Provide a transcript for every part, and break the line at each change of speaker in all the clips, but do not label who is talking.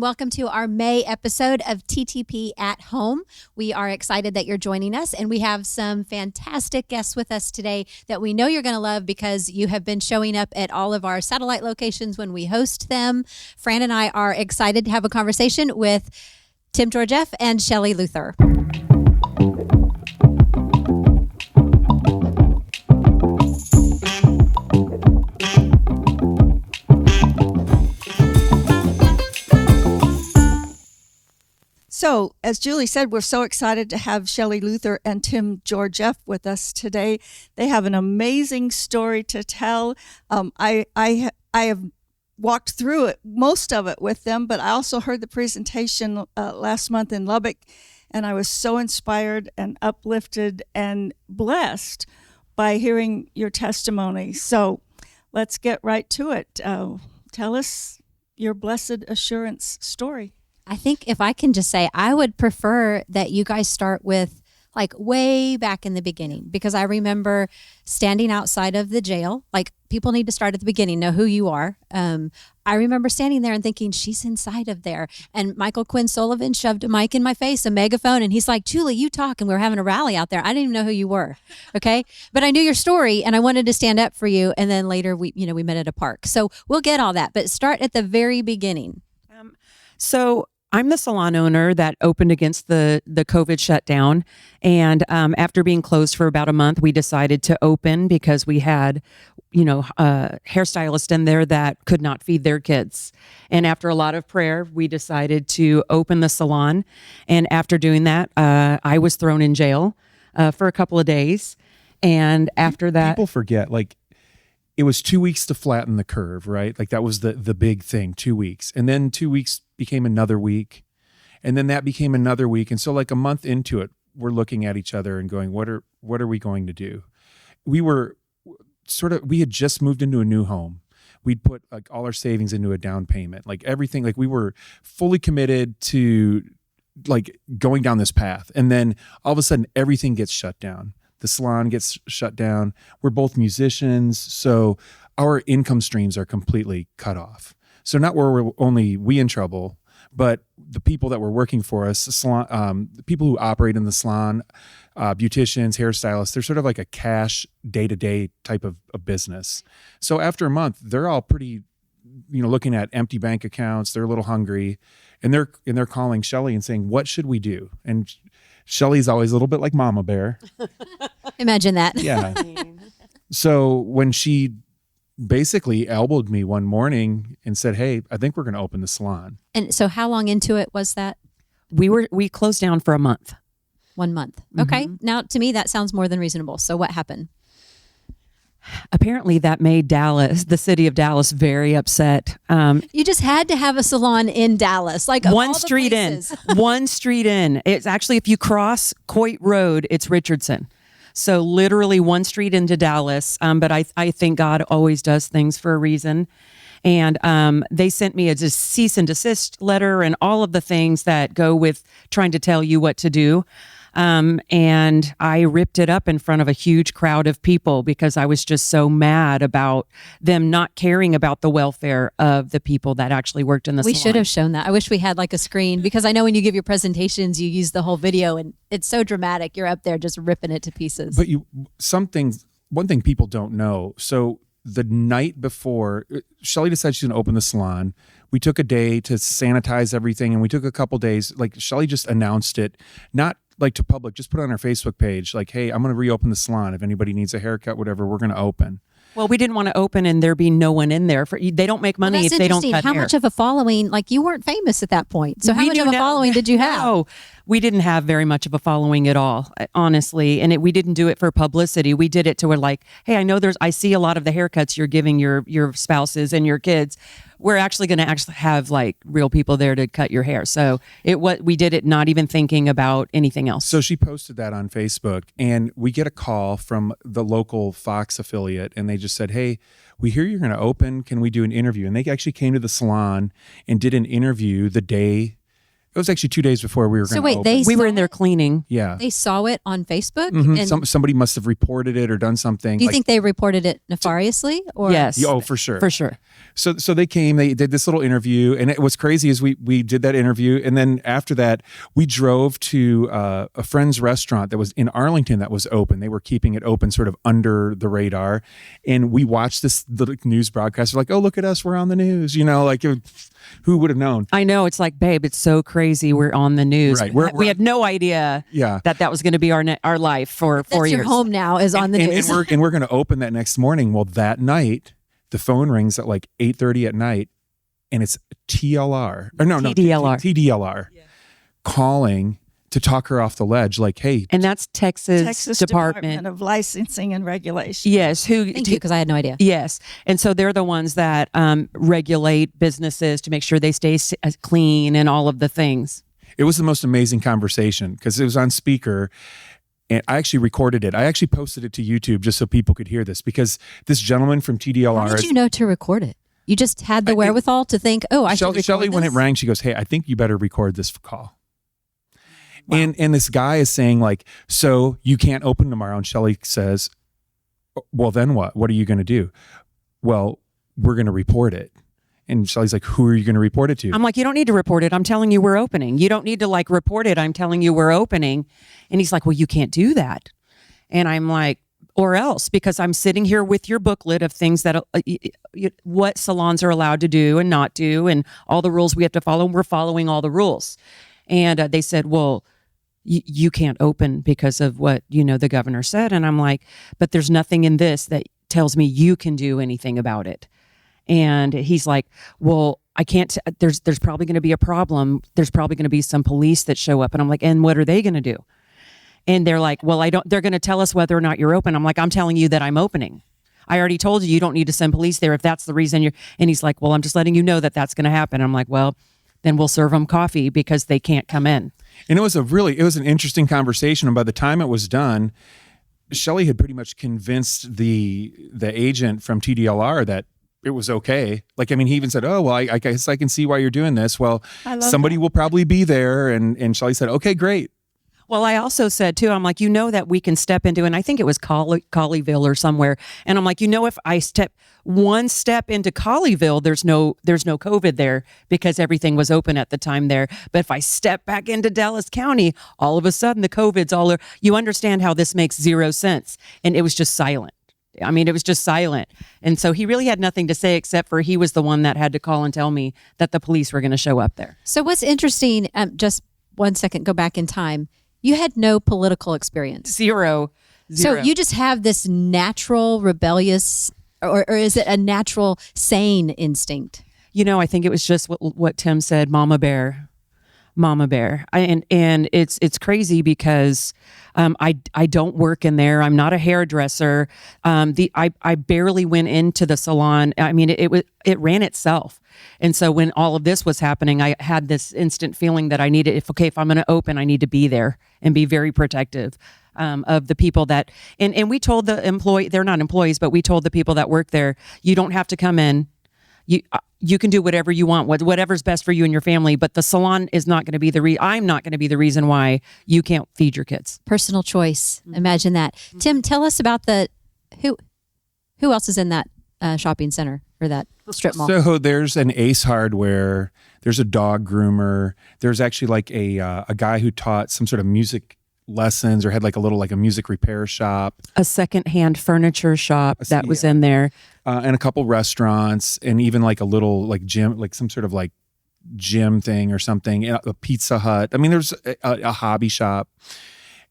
Welcome to our May episode of TTP at Home. We are excited that you're joining us, and we have some fantastic guests with us today that we know you're going to love because you have been showing up at all of our satellite locations when we host them. Fran and I are excited to have a conversation with Tim Georgeff and Shelley Luther.
So, as Julie said, we're so excited to have Shelley Luther and Tim Georgeff with us today. They have an amazing story to tell. I have walked through it, most of it with them, but I also heard the presentation last month in Lubbock, and I was so inspired and uplifted and blessed by hearing your testimony. So, let's get right to it. Tell us your blessed assurance story.
I think if I can just say, I would prefer that you guys start with like way back in the beginning, because I remember standing outside of the jail. Like, people need to start at the beginning, know who you are. I remember standing there and thinking, she's inside of there. And Michael Quinn Sullivan shoved a mic in my face, a megaphone, and he's like, Julie, you talk. And we were having a rally out there. I didn't even know who you were. Okay. But I knew your story and I wanted to stand up for you. And then later we met at a park. So we'll get all that, but start at the very beginning.
So I'm the salon owner that opened against the COVID shutdown. And after being closed for about a month, we decided to open because we had, hairstylists in there that could not feed their kids. And after a lot of prayer, we decided to open the salon. And after doing that, I was thrown in jail for a couple of days. And after that,
people forget, like, it was 2 weeks to flatten the curve, right? Like, that was the big thing, 2 weeks. And then 2 weeks became another week. And then that became another week. And so like a month into it, we're looking at each other and going, what are we going to do? We had just moved into a new home. We'd put like all our savings into a down payment, like everything, like we were fully committed to like going down this path. And then all of a sudden everything gets shut down. The salon gets shut down. We're both musicians, so our income streams are completely cut off. So not where we're only we in trouble, but the people that were working for us, the people who operate in the salon, beauticians, hairstylists, they're sort of like a cash day-to-day type of business. So after a month, they're all pretty, looking at empty bank accounts. They're a little hungry, and they're calling Shelley and saying, "What should we do?" And Shelley's always a little bit like Mama Bear.
Imagine that.
Yeah. So when she basically elbowed me one morning and said, "Hey, I think we're going to open the salon."
And so how long into it was that?
we closed down for a month.
1 month. Okay. Mm-hmm. Now, to me, that sounds more than reasonable. So what happened?
Apparently that made the city of Dallas, very upset.
You just had to have a salon in Dallas, like
one street in. One street in. It's actually, if you cross Coit Road, it's Richardson. So literally one street into Dallas. But I think God always does things for a reason. And they sent me a cease and desist letter and all of the things that go with trying to tell you what to do. And I ripped it up in front of a huge crowd of people because I was just so mad about them not caring about the welfare of the people that actually worked in the salon.
We should have shown that. I wish we had like a screen, because I know when you give your presentations, you use the whole video and it's so dramatic. You're up there just ripping it to pieces.
But one thing people don't know. So the night before, Shelley decided she's going to open the salon. We took a day to sanitize everything, and we took a couple days. Like, Shelley just announced it, not like to public, just put it on our Facebook page, like, "Hey, I'm going to reopen the salon. If anybody needs a haircut, whatever, we're going to open."
Well, we didn't want to open and there be no one in there. They don't make money if they don't cut
How
hair.
much of a following, like, you weren't famous at that point. So how much of a following did you have?
No, we didn't have very much of a following at all, honestly. And we didn't do it for publicity. We did it to where, like, hey, I see a lot of the haircuts you're giving your spouses and your kids. We're actually going to have like real people there to cut your hair. So we did it not even thinking about anything else.
So she posted that on Facebook, and we get a call from the local Fox affiliate, and they just said, "Hey, we hear you're going to open. Can we do an interview?" And they actually came to the salon and did an interview the day was actually 2 days before we were going to
So wait,
open.
We were
saw
in there
it?
cleaning.
Yeah.
They saw it on Facebook?
Mhm.
And
Somebody must have reported it or done something.
do you think they reported it nefariously? Or
Yes.
Yeah, oh, for sure.
For sure.
So they came, they did this little interview, and what's crazy is we did that interview, and then after that, we drove to a friend's restaurant that was in Arlington that was open. They were keeping it open sort of under the radar, and we watched this little news broadcast. We're like, oh, look at us, we're on the news. Who would have known?
I know. It's like, babe, it's so crazy. We're on the news.
Right.
We had no idea that was going to be our life for 4
that's
years.
your home now is on the news.
And we're going to open that next morning. Well, that night, the phone rings at like 8:30 at night, and it's TDLR calling to talk her off the ledge. Like, hey,
and that's
Texas Department of Licensing and Regulation.
Yes.
Thank you, because I had no idea.
Yes. And so they're the ones that regulate businesses to make sure they stay clean and all of the things.
it was the most amazing conversation because it was on speaker. And I actually recorded it. I actually posted it to YouTube just so people could hear this because this gentleman from TDLR.
How did you know to record it? You just had the wherewithal to think, oh, I should record
Shelley,
this?
when it rang, she goes, hey, I think you better record this call. Wow. And this guy is saying like, so you can't open tomorrow. And Shelley says, well, then what? What are you going to do? Well, we're going to report it. And Shelley's like, who are you going to report it to?
I'm like, you don't need to report it. I'm telling you we're opening. You don't need to like report it. I'm telling you we're opening. And he's like, well, you can't do that. And I'm like, or else, because I'm sitting here with your booklet of things that what salons are allowed to do and not do and all the rules we have to follow. And we're following all the rules. And they said, well, you can't open because of what, the governor said. And I'm like, but there's nothing in this that tells me you can do anything about it. And he's like, well, I can't, there's probably going to be a problem. There's probably going to be some police that show up. And I'm like, and what are they going to do? And they're like, well, they're going to tell us whether or not you're open. I'm like, I'm telling you that I'm opening. I already told you don't need to send police there if that's the reason you're, and he's like, well, I'm just letting you know that that's going to happen. I'm like, well, then we'll serve them coffee because they can't come in.
And it was an interesting conversation. And by the time it was done, Shelley had pretty much convinced the agent from TDLR that it was okay. Like, I mean, he even said, oh, well, I guess I can see why you're doing this. Well, somebody will probably be there. And Shelley said, okay, great.
Well, I also said too, I'm like, that we can step into, and I think it was Colleyville or somewhere. And I'm like, if I step one step into Colleyville, there's no COVID there because everything was open at the time there. But if I step back into Dallas County, all of a sudden the COVID's all over. You understand how this makes zero sense. And it was just silent. I mean, it was just silent. And so he really had nothing to say except for he was the one that had to call and tell me that the police were going to show up there.
So what's interesting, just 1 second, go back in time. You had no political experience.
Zero.
So you just have this natural rebellious, or is it a natural sane instinct?
I think it was just what Tim said, Mama Bear. And it's crazy because I don't work in there. I'm not a hairdresser. I barely went into the salon. I mean, it ran itself. And so when all of this was happening, I had this instant feeling that I needed, if I'm going to open, I need to be there and be very protective of the people that, and we told the employee, they're not employees, but we told the people that work there, you don't have to come in. You can do whatever you want, whatever's best for you and your family, but the salon is not going to be I'm not going to be the reason why you can't feed your kids.
Personal choice. Imagine that. Tim, tell us about who else is in that shopping center or that strip mall?
So there's an Ace Hardware. There's a dog groomer. There's actually like a guy who taught some sort of music lessons or had like a music repair shop.
A secondhand furniture shop that was in there.
And a couple restaurants and even like a little like gym, like some sort of like gym thing or something, a Pizza Hut. I mean, there's a hobby shop.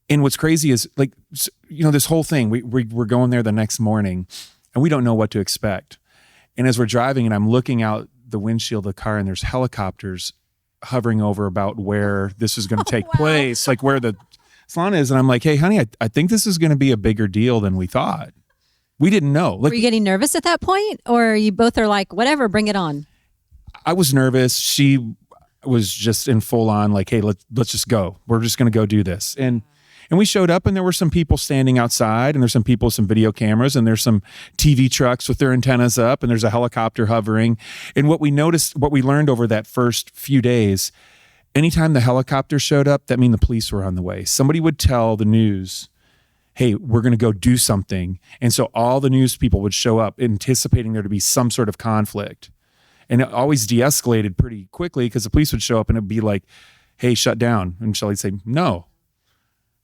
And what's crazy is like, this whole thing, we're going there the next morning and we don't know what to expect. And as we're driving and I'm looking out the windshield of the car and there's helicopters hovering over about where this is going to take place, like where the salon is. And I'm like, hey, honey, I think this is going to be a bigger deal than we thought. We didn't know.
Were you getting nervous at that point? Or you both are like, whatever, bring it on? I
was nervous. She was just in full on like, hey, let's just go. We're just going to go do this. And we showed up and there were some people standing outside and there's some people with some video cameras and there's some TV trucks with their antennas up and there's a helicopter hovering. And what we learned over that first few days anytime the helicopter showed up, that means the police were on the way. Somebody would tell the news, hey, we're going to go do something. And so all the news people would show up anticipating there to be some sort of conflict. And it always de-escalated pretty quickly because the police would show up and it'd be like, hey, shut down. And Shelley'd say, no.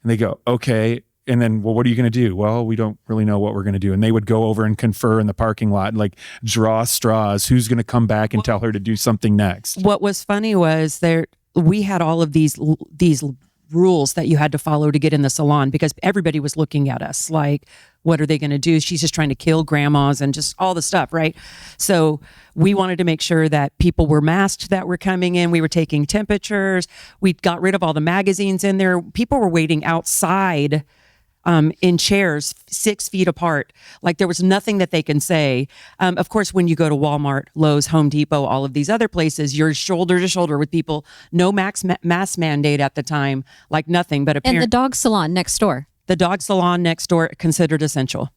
And they go, okay. And then, well, what are you going to do? Well, we don't really know what we're going to do. And they would go over and confer in the parking lot and like draw straws. Who's going to come back and tell her to do something next?
What was funny was we had all of these rules that you had to follow to get in the salon because everybody was looking at us like, what are they going to do? She's just trying to kill grandmas and just all the stuff, right? So we wanted to make sure that people were masked that were coming in. We were taking temperatures. We got rid of all the magazines in there. People were waiting outside in chairs 6 feet apart. Like there was nothing that they can say. Of course, when you go to Walmart, Lowe's, Home Depot, all of these other places, you're shoulder to shoulder with people. No mask mandate at the time, like nothing. But
and the dog salon next door.
The dog salon next door, considered essential.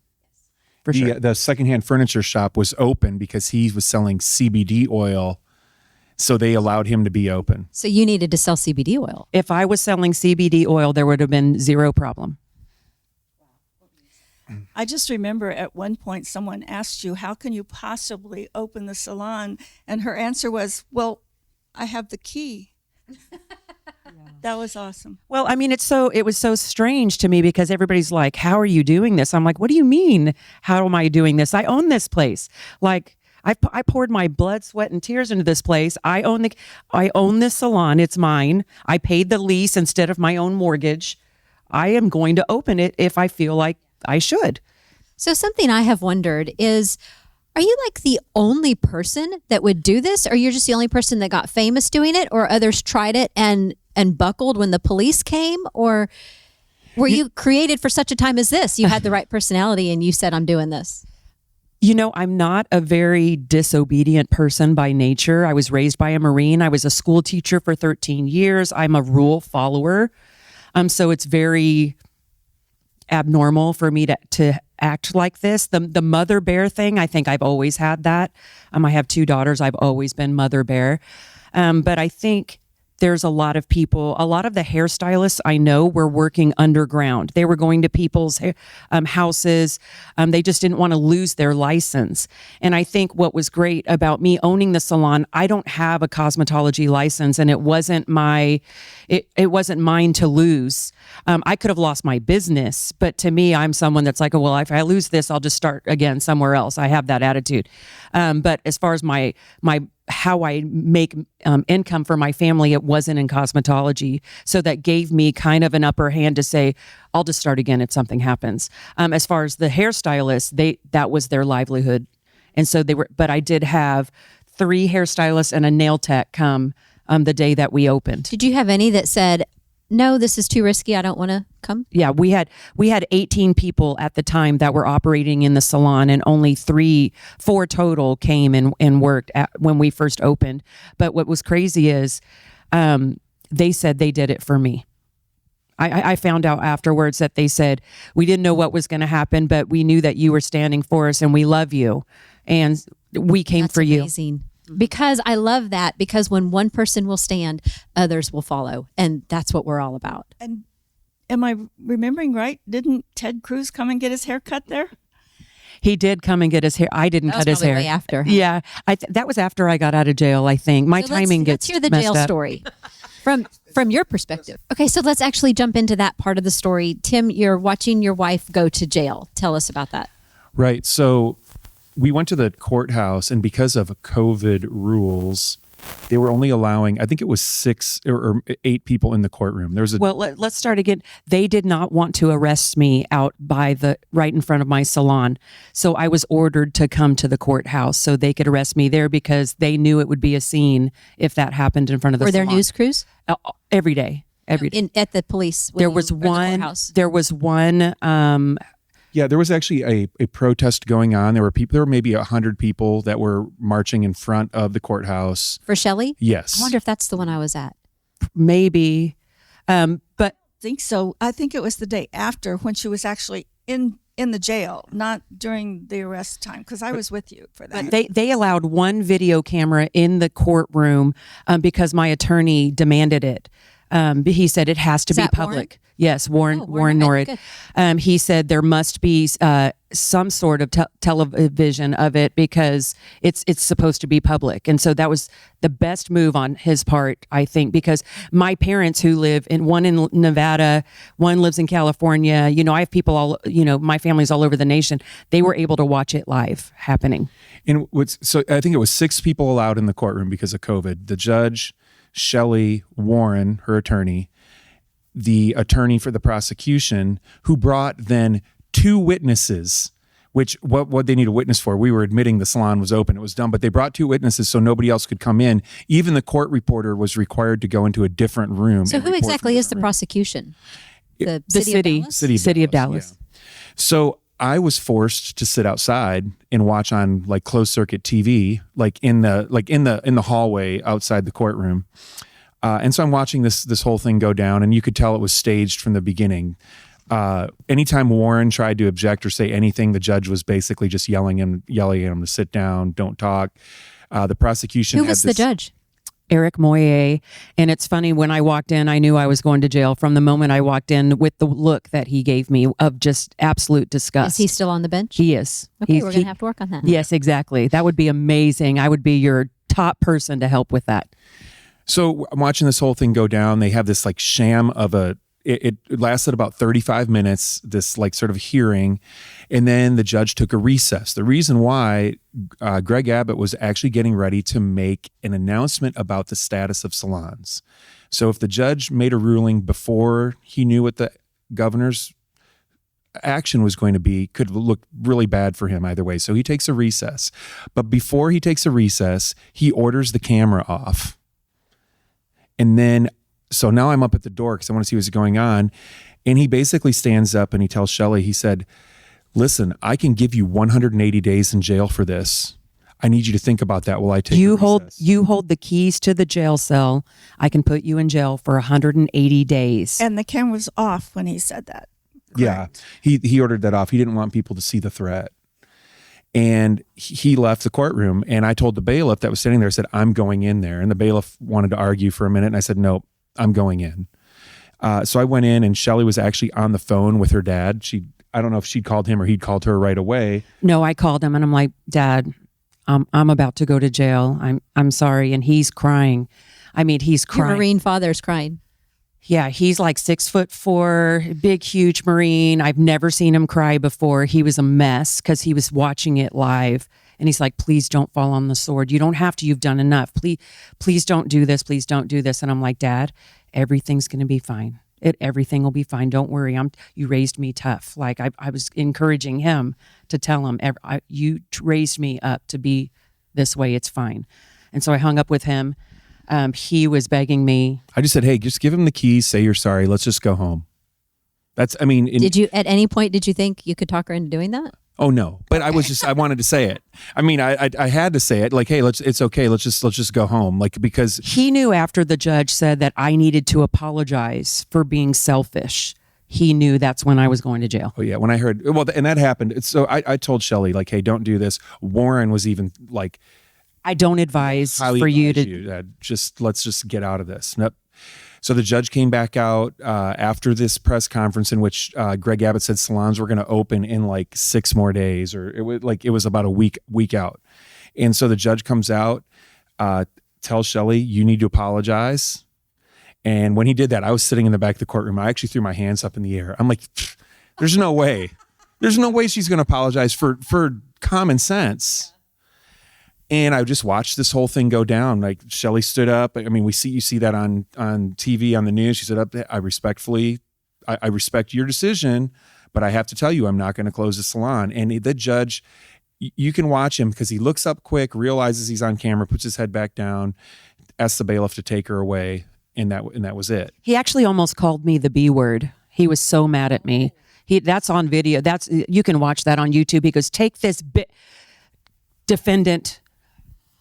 For sure.
The secondhand furniture shop was open because he was selling CBD oil. So they allowed him to be open.
So you needed to sell CBD oil.
If I was selling CBD oil, there would have been zero problem.
I just remember at one point someone asked you, how can you possibly open the salon? And her answer was, well, I have the key. That was awesome.
Well, I mean, it was so strange to me because everybody's like, how are you doing this? I'm like, what do you mean? How am I doing this? I own this place. Like I poured my blood, sweat, and tears into this place. I own this salon. It's mine. I paid the lease instead of my own mortgage. I am going to open it if I feel like I should.
So something I have wondered is, are you like the only person that would do this? Or you're just the only person that got famous doing it? Or others tried it and buckled when the police came? Or were you created for such a time as this? You had the right personality and you said, I'm doing this.
You know, I'm not a very disobedient person by nature. I was raised by a Marine. I was a school teacher for 13 years. I'm a rule follower. So it's very abnormal for me to act like this. The mother bear thing, I think I've always had that. I have 2 daughters. I've always been mother bear. But I think there's a lot of people, a lot of the hairstylists I know were working underground. They were going to people's houses. They just didn't want to lose their license. And I think what was great about me owning the salon, I don't have a cosmetology license, and it wasn't it wasn't mine to lose. I could have lost my business, but to me, I'm someone that's like, oh, well, if I lose this, I'll just start again somewhere else. I have that attitude. But as far as my how I make income for my family, it wasn't in cosmetology. So that gave me kind of an upper hand to say, I'll just start again if something happens. As far as the hairstylists, that was their livelihood. And so but I did have 3 hairstylists and a nail tech come the day that we opened.
Did you have any that said, no, this is too risky, I don't want to come?
Yeah, we had 18 people at the time that were operating in the salon, and only 4 total came and worked when we first opened. But what was crazy is they said they did it for me. I found out afterwards that they said, we didn't know what was going to happen, but we knew that you were standing for us and we love you. And we came
That's
for you.
Amazing. Because I love that, because when one person will stand, others will follow. And that's what we're all about.
And am I remembering right? Didn't Ted Cruz come and get his hair cut there?
He did come and get his hair. I didn't cut his hair.
Way after. Huh?
Yeah. That was after I got out of jail, I think. My timing gets
Let's hear the
messed
jail
up.
story from your perspective. Okay, so let's actually jump into that part of the story. Tim, you're watching your wife go to jail. Tell us about that.
Right. So we went to the courthouse, and because of COVID rules, they were only allowing, I think it was 6 or 8 people in the courtroom. There was
Well, let's start again. They did not want to arrest me out right in front of my salon. So I was ordered to come to the courthouse so they could arrest me there because they knew it would be a scene if that happened in front of the salon.
Were there news crews?
Every day. At
the police?
There was one. There was one.
Yeah, there was actually a protest going on. There were maybe 100 people that were marching in front of the courthouse.
For Shelley?
Yes.
I wonder if that's the one I was at.
Maybe. But
I think so. I think it was the day after when she was actually in in the jail, not during the arrest time, because I was with you for that.
They allowed one video camera in the courtroom because my attorney demanded it. He said it has to be
that
public.
Warren?
Yes, Warren
okay,
Norrid. He said there must be some sort of television of it because it's supposed to be public. And so that was the best move on his part, I think, because my parents who live one in Nevada, one lives in California, I have people all, my family's all over the nation. They were able to watch it live happening.
And so I think it was 6 people allowed in the courtroom because of COVID. The judge, Shelley, Warren, her attorney, the attorney for the prosecution, who brought then 2 witnesses, which what they need a witness for. We were admitting the salon was open, it was done, but they brought 2 witnesses so nobody else could come in. Even the court reporter was required to go into a different room.
So who exactly is the prosecution? The
city of Dallas.
Yeah. So I was forced to sit outside and watch on like closed circuit TV, like in the hallway outside the courtroom. And so I'm watching this whole thing go down, and you could tell it was staged from the beginning. Anytime Warren tried to object or say anything, the judge was basically just yelling at him to sit down, don't talk. The prosecution.
Who was the judge?
Eric Moyer. And it's funny, when I walked in, I knew I was going to jail from the moment I walked in with the look that he gave me of just absolute disgust.
Is he still on the bench?
He is.
Okay, we're going to have to work on that.
Yes, exactly. That would be amazing. I would be your top person to help with that.
So I'm watching this whole thing go down. They have this like sham of it lasted about 35 minutes, this like sort of hearing. And then the judge took a recess. The reason why Greg Abbott was actually getting ready to make an announcement about the status of salons. So if the judge made a ruling before he knew what the governor's action was going to be, could look really bad for him either way. So he takes a recess. But before he takes a recess, he orders the camera off. And then, so now I'm up at the door because I want to see what's going on. And he basically stands up and he tells Shelley, he said, listen, I can give you 180 days in jail for this. I need you to think about that while I take
you
a recess.
You hold the keys to the jail cell. I can put you in jail for 180 days.
And the camera was off when he said that.
Correct. Yeah, he ordered that off. He didn't want people to see the threat. And he left the courtroom, and I told the bailiff that was sitting there, I said, I'm going in there. And the bailiff wanted to argue for a minute, and I said, nope, I'm going in. So I went in, and Shelley was actually on the phone with her dad. I don't know if she'd called him or he'd called her right away.
No, I called him, and I'm like, Dad, I'm about to go to jail. I'm sorry. And he's crying. I mean, he's crying.
Your Marine father's crying.
Yeah, he's like 6'4", big, huge Marine. I've never seen him cry before. He was a mess because he was watching it live. And he's like, please don't fall on the sword. You don't have to. You've done enough. Please don't do this. Please don't do this. And I'm like, Dad, everything's going to be fine. Everything will be fine. Don't worry. You raised me tough. Like I was encouraging him to tell him, you raised me up to be this way. It's fine. And so I hung up with him. He was begging me.
I just said, hey, just give him the keys, say you're sorry, let's just go home. At any point, did you think you could talk her into doing that? Oh no, but I wanted to say it. I mean, I had to say it, like, hey, it's okay, let's just go home. Like, because
he knew after the judge said that I needed to apologize for being selfish. He knew that's when I was going to jail.
Oh yeah, when I heard, and that happened. So I told Shelley, like, hey, don't do this. Warren was even like,
I don't advise for you to
let's just get out of this. Nope. So the judge came back out after this press conference in which Greg Abbott said salons were going to open in like 6 more days, or it was about a week out. And so the judge comes out, tells Shelley, you need to apologize. And when he did that, I was sitting in the back of the courtroom. I actually threw my hands up in the air. I'm like, there's no way. There's no way she's going to apologize for common sense. And I just watched this whole thing go down. Like, Shelley stood up. I mean, you see that on TV, on the news. She stood up. I respect your decision, but I have to tell you, I'm not going to close the salon. And the judge, you can watch him because he looks up quick, realizes he's on camera, puts his head back down, asks the bailiff to take her away, and that was it.
He actually almost called me the B word. He was so mad at me. That's on video. You can watch that on YouTube. He goes, take this defendant.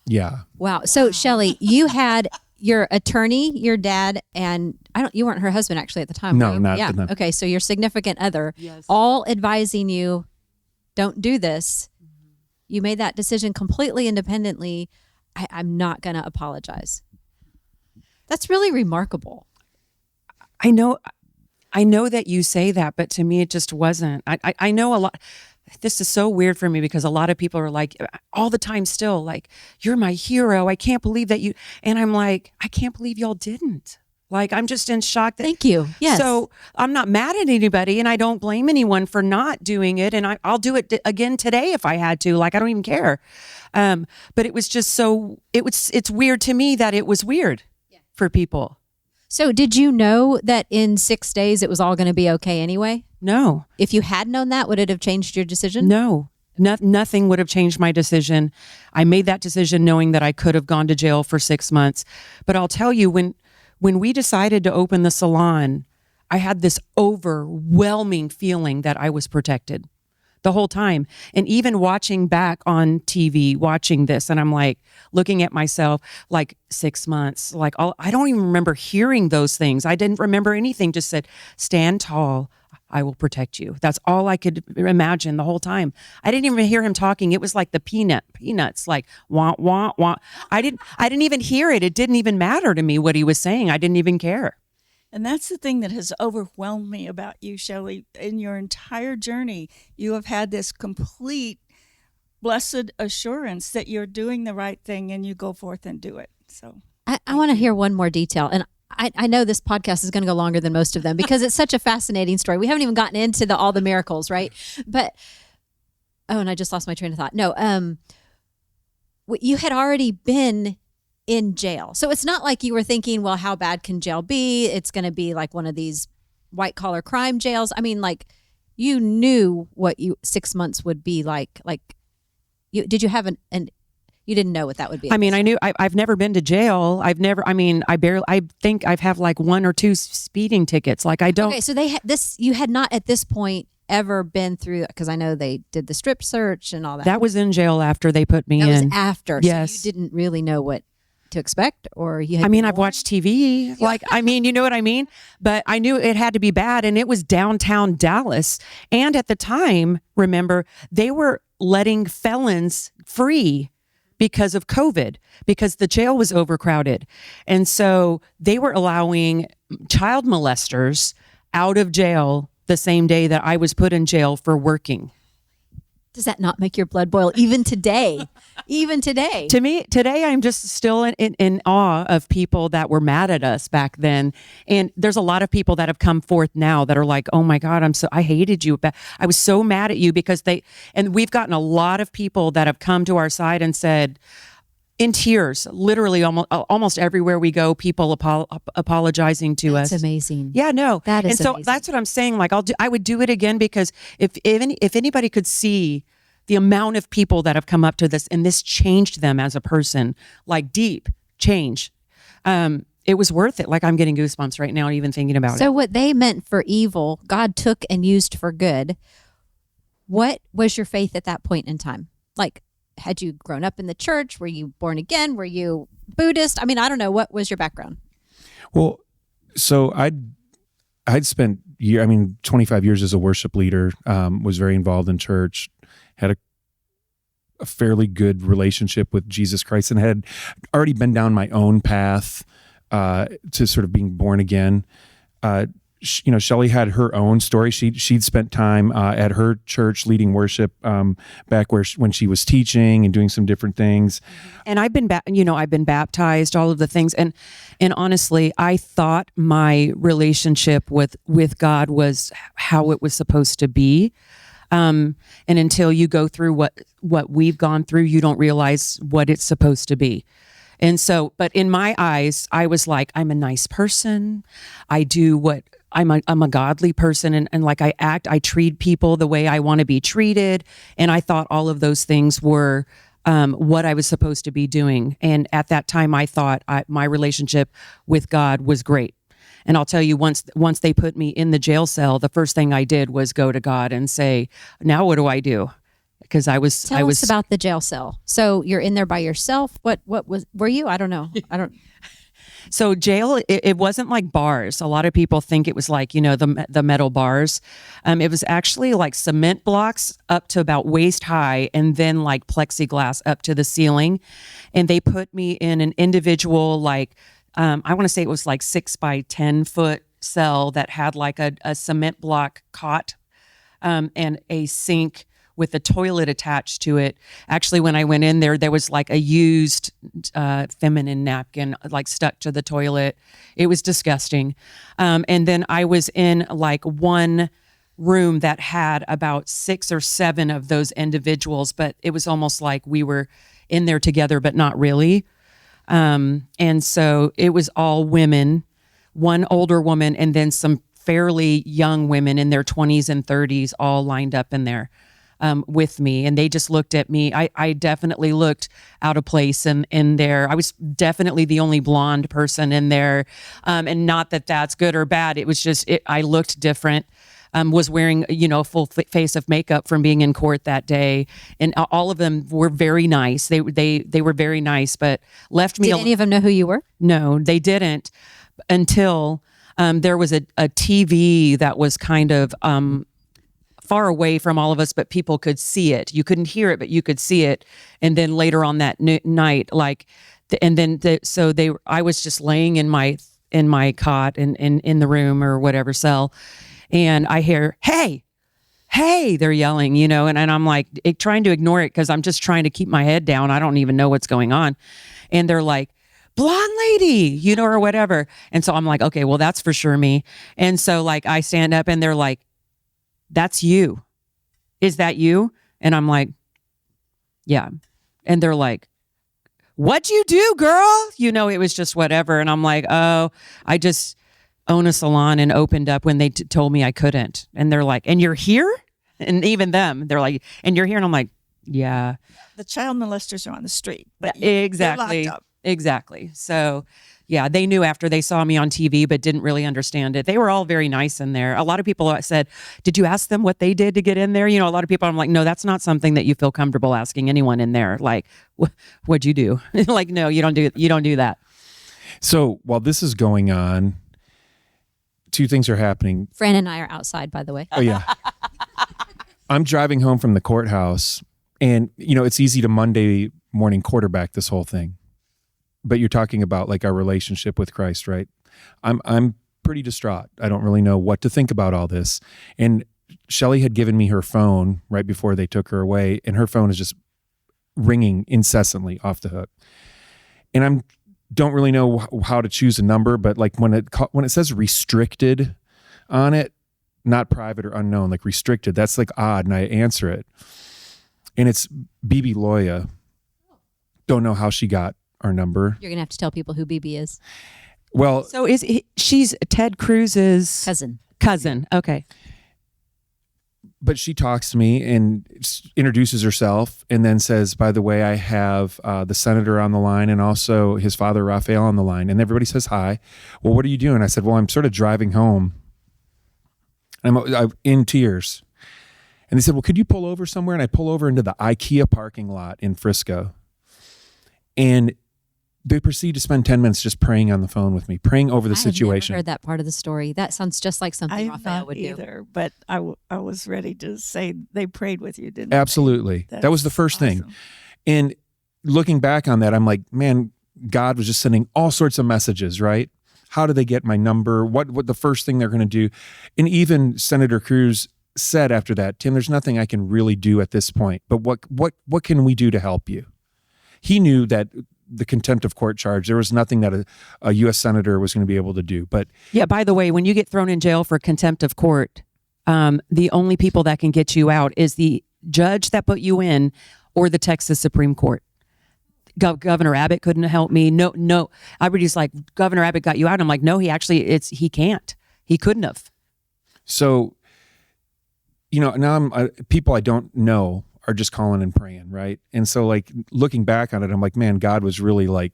Yeah.
Wow. So Shelley, you had your attorney, your dad, and you weren't her husband actually at the time.
No,
were you?
not
yeah.
no.
Okay, so your significant other,
Yes.
all advising you, don't do this. You made that decision completely independently. I'm not going to apologize. That's really remarkable.
I know that you say that, but to me, it just wasn't. I know a lot. This is so weird for me because a lot of people are like all the time still like, you're my hero. I can't believe that you, and I'm like, I can't believe y'all didn't. Like, I'm just in shock.
Thank you. Yes.
So I'm not mad at anybody and I don't blame anyone for not doing it. And I'll do it again today if I had to, like, I don't even care. But it was just it's weird to me that it was weird for people.
So did you know that in 6 days it was all going to be okay anyway?
No.
If you had known that, would it have changed your decision?
No. Nothing would have changed my decision. I made that decision knowing that I could have gone to jail for 6 months. But I'll tell you, when we decided to open the salon, I had this overwhelming feeling that I was protected the whole time. And even watching back on TV, watching this, and I'm like looking at myself like 6 months, like I don't even remember hearing those things. I didn't remember anything, just said, stand tall. I will protect you. That's all I could imagine the whole time. I didn't even hear him talking. It was like the peanuts, like wah, wah, wah. I didn't even hear it. It didn't even matter to me what he was saying. I didn't even care.
And that's the thing that has overwhelmed me about you, Shelley. In your entire journey, you have had this complete blessed assurance that you're doing the right thing and you go forth and do it. So
I want to hear one more detail. And I know this podcast is going to go longer than most of them because it's such a fascinating story. We haven't even gotten into all the miracles, right? But, and I just lost my train of thought. No, you had already been in jail. So it's not like you were thinking, well, how bad can jail be? It's going to be like one of these white collar crime jails. I mean, like, you knew what 6 months would be like. Like, did you have you didn't know what that would be?
I mean, I knew I've never been to jail. I think I've had like 1 or 2 speeding tickets. Like, I don't.
Okay, so you had not at this point ever been through, because I know they did the strip search and all that.
That was in jail after they put me in.
That was after.
Yes.
So you didn't really know what to expect, or you had.
I mean, I've watched TV. Like, I mean, you know what I mean? But I knew it had to be bad, and it was downtown Dallas. And at the time, remember, they were letting felons free because of COVID, because the jail was overcrowded. And so they were allowing child molesters out of jail the same day that I was put in jail for working.
Does that not make your blood boil even today? Even today?
To me, today, I'm just still in awe of people that were mad at us back then. And there's a lot of people that have come forth now that are like, oh my God, I hated you. I was so mad at you because and we've gotten a lot of people that have come to our side and said, in tears, literally almost everywhere we go, people apologizing to us.
That's amazing.
Yeah, no.
That is
and so
amazing.
that's what I'm saying. Like, I would do it again, because if anybody could see the amount of people that have come up to this and this changed them as a person, like deep change, it was worth it. Like, I'm getting goosebumps right now even thinking about it.
So what they meant for evil, God took and used for good. What was your faith at that point in time? Like, had you grown up in the church? Were you born again? Were you Buddhist? I mean, I don't know. What was your background?
Well, so I'd spent 25 years as a worship leader, was very involved in church, had a fairly good relationship with Jesus Christ, and had already been down my own path to sort of being born again. Shelley had her own story. She'd spent time at her church leading worship back when she was teaching and doing some different things.
And I've been baptized, all of the things. And honestly, I thought my relationship with God was how it was supposed to be. And until you go through what we've gone through, you don't realize what it's supposed to be. And so, but in my eyes, I was like, I'm a nice person. I'm a godly person, and like I treat people the way I want to be treated. And I thought all of those things were what I was supposed to be doing. And at that time, I thought my relationship with God was great. And I'll tell you, once they put me in the jail cell, the first thing I did was go to God and say, now what do I do? Because I was
Tell us about the jail cell. So you're in there by yourself. Were you? I don't know.
So jail, it wasn't like bars. A lot of people think it was like, the metal bars. It was actually like cement blocks up to about waist high and then like plexiglass up to the ceiling. And they put me in an individual, like, I want to say it was like 6 by 10 foot cell that had like a cement block cot and a sink with a toilet attached to it. Actually, when I went in there was like a used feminine napkin like stuck to the toilet. It was disgusting. And then I was in like one room that had about 6 or 7 of those individuals, but it was almost like we were in there together, but not really. And so it was all women, one older woman, and then some fairly young women in their 20s and 30s all lined up in there. With me, and they just looked at me. I definitely looked out of place in there. I was definitely the only blonde person in there, and not that that's good or bad. It was just I looked different. Was wearing a full face of makeup from being in court that day, and all of them were very nice. They were very nice, but left me.
Did any of them know who you were?
No, they didn't until there was a TV that was kind of far away from all of us, but people could see it. You couldn't hear it, but you could see it. And then later on that night, I was just laying in my cot in the room or whatever cell, and I hear, hey, they're yelling, and I'm like trying to ignore it because I'm just trying to keep my head down. I don't even know what's going on. And they're like, blonde lady, or whatever. And so I'm like, okay, well, that's for sure me. And so like I stand up and they're like, that's you. Is that you? And I'm like, yeah. And they're like, what'd you do, girl? It was just whatever. And I'm like, oh, I just own a salon and opened up when they told me I couldn't. And they're like, and you're here? And even them, they're like, and you're here? And I'm like, yeah.
The child molesters are on the street. But
Exactly.
you're locked up.
Exactly. So yeah, they knew after they saw me on TV, but didn't really understand it. They were all very nice in there. A lot of people said, did you ask them what they did to get in there? A lot of people, I'm like, no, that's not something that you feel comfortable asking anyone in there. Like, what'd you do? Like, no, you don't do that.
So while this is going on, 2 things are happening.
Fran and I are outside, by the way.
Oh, yeah. I'm driving home from the courthouse, and, it's easy to Monday morning quarterback this whole thing. But you're talking about like our relationship with Christ, right? I'm pretty distraught. I don't really know what to think about all this. And Shelley had given me her phone right before they took her away, and her phone is just ringing incessantly off the hook. And I don't really know how to choose a number, but like when it says restricted on it, not private or unknown, like restricted, that's like odd, and I answer it. And it's BB Loya. Don't know how she got our number.
You're gonna have to tell people who BB is.
Well,
so she's Ted Cruz's
Cousin.
Okay.
But she talks to me and introduces herself and then says, by the way, I have the senator on the line and also his father, Raphael, on the line. And everybody says hi. Well, what are you doing? I said, well, I'm sort of driving home. I'm in tears. And they said, well, could you pull over somewhere? And I pull over into the IKEA parking lot in Frisco. And they proceed to spend 10 minutes just praying on the phone with me, praying over the situation.
I've never heard that part of the story. That sounds just like something Raphael would
either,
do.
But I was ready to say they prayed with you, didn't they?
Absolutely. That was the first thing. And looking back on that, I'm like, man, God was just sending all sorts of messages, right? How do they get my number? What the first thing they're going to do? And even Senator Cruz said after that, Tim, there's nothing I can really do at this point, but what can we do to help you? He knew that the contempt of court charge, there was nothing that a U.S. senator was going to be able to do. But
yeah, by the way, when you get thrown in jail for contempt of court, the only people that can get you out is the judge that put you in or the Texas Supreme Court. Governor Abbott couldn't help me. No. Everybody's like, Governor Abbott got you out. I'm like, no, he can't. He couldn't have.
So, now people I don't know are just calling and praying, right? And so like looking back on it, I'm like, man, God was really like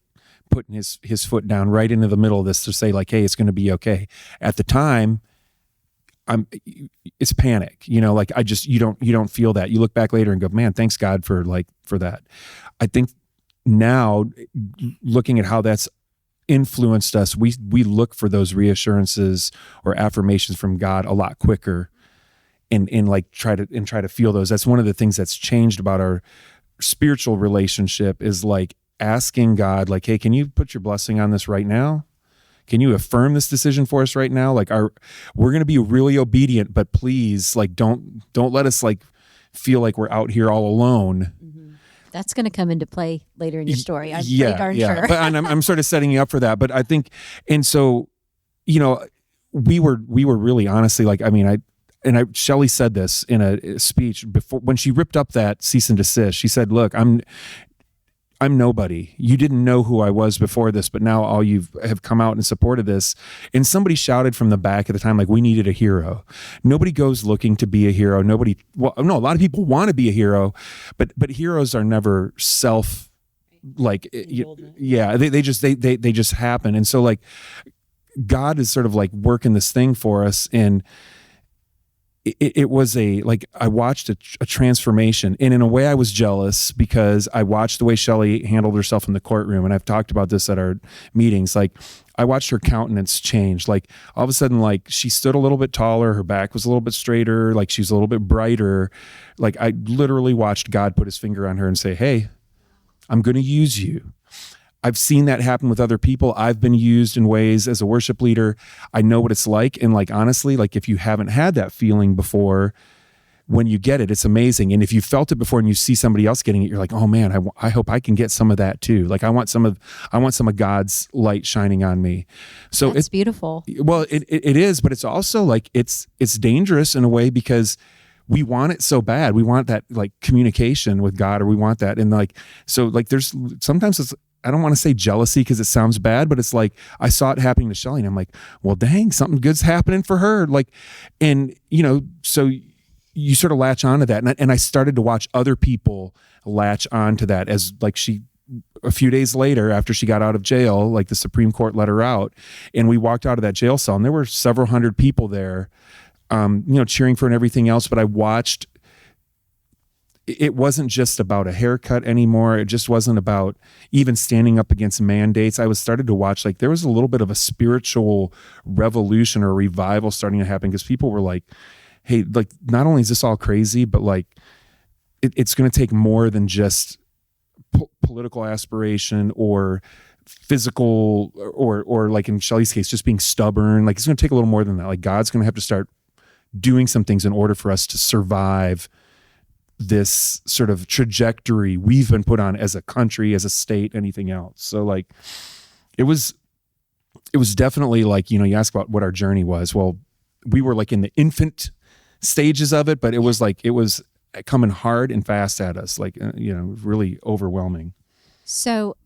putting his foot down right into the middle of this to say like, hey, it's going to be okay. At the time, it's panic, like you don't feel that. You look back later and go, man, thanks God for that. I think now looking at how that's influenced us. We look for those reassurances or affirmations from God a lot quicker, and like try to feel those. That's one of the things that's changed about our spiritual relationship, is like asking God, like, hey, can you put your blessing on this right now? Can you affirm this decision for us right now? Like, we're going to be really obedient, but please, like, don't let us like feel like we're out here all alone.
That's going to come into play later in your story. I'm
yeah,
pretty darn
yeah.
sure.
But I'm sort of setting you up for that. But I think, and so, you know, we were really honestly, like, I mean, Shelley said this in a speech before, when she ripped up that cease and desist. She said, look, I'm nobody. You didn't know who I was before this, but now all you have come out and supported this. And somebody shouted from the back at the time, like, we needed a hero. Nobody goes looking to be a hero. A lot of people want to be a hero, but heroes are never they just happen. And so, like, God is sort of like working this thing for us, and it was I watched a transformation, and in a way I was jealous, because I watched the way Shelley handled herself in the courtroom. And I've talked about this at our meetings. Like, I watched her countenance change. Like, all of a sudden, like, she stood a little bit taller, her back was a little bit straighter, like she was a little bit brighter. Like, I literally watched God put his finger on her and say, hey, I'm going to use you. I've seen that happen with other people. I've been used in ways as a worship leader. I know what it's like. And like, honestly, like, if you haven't had that feeling before, when you get it, it's amazing. And if you felt it before and you see somebody else getting it, you're like, oh man, I hope I can get some of that too. Like, I want some of God's light shining on me. So
That's beautiful.
Well, it is, but it's also like, it's dangerous in a way, because we want it so bad. We want that like communication with God, or we want that. And like, so like, there's sometimes I don't want to say jealousy because it sounds bad, but it's like, I saw it happening to Shelley, and I'm like, well, dang, something good's happening for her. Like, and you know, so you sort of latch onto that. And I started to watch other people latch onto that, as like, a few days later, after she got out of jail, like, the Supreme Court let her out, and we walked out of that jail cell, and there were several hundred people there, cheering for her and everything else. But I watched, it wasn't just about a haircut anymore. It just wasn't about even standing up against mandates. I was started to watch, like, there was a little bit of a spiritual revolution or revival starting to happen, because people were like, hey, like, not only is this all crazy, but like, it's going to take more than just political aspiration or physical, or like in Shelley's case, just being stubborn. Like, it's going to take a little more than that. Like, God's going to have to start doing some things in order for us to survive this sort of trajectory we've been put on as a country, as a state, anything else. So like, it was definitely like, you ask about what our journey was. Well, we were like in the infant stages of it, but it was coming hard and fast at us, like, really overwhelming.
So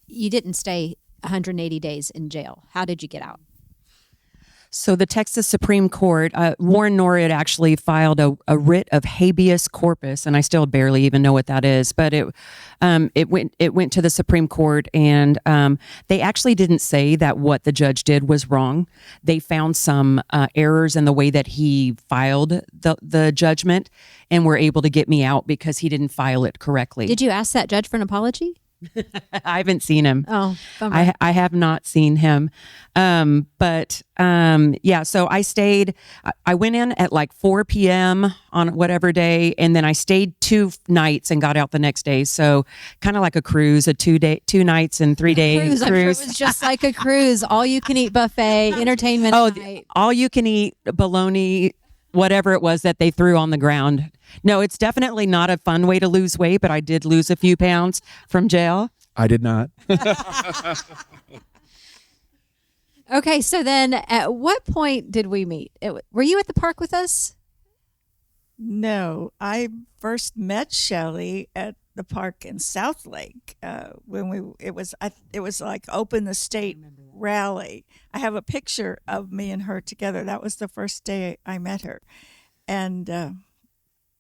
you didn't stay 180 days in jail. How did you get out?
So the Texas Supreme Court, Warren Norwood actually filed a writ of habeas corpus, and I still barely even know what that is. But it went to the Supreme Court, and they actually didn't say that what the judge did was wrong. They found some errors in the way that he filed the judgment, and were able to get me out because he didn't file it correctly.
Did you ask that judge for an apology?
I haven't seen him.
Oh, bummer.
I have not seen him. But so I stayed, I went in at like 4 p.m. on whatever day. And then I stayed 2 nights and got out the next day. So kind of like a cruise, a 2 nights and 3 day cruise.
I'm sure it was just like a cruise, all you can eat buffet, entertainment.
All you can eat bologna, whatever it was that they threw on the ground. No, it's definitely not a fun way to lose weight, but I did lose a few pounds from jail.
I did not.
Okay, so then at what point did we meet? Were you at the park with us?
No, I first met Shelley at the park in South Lake when it was like Open the State rally. I have a picture of me and her together. That was the first day I met her, and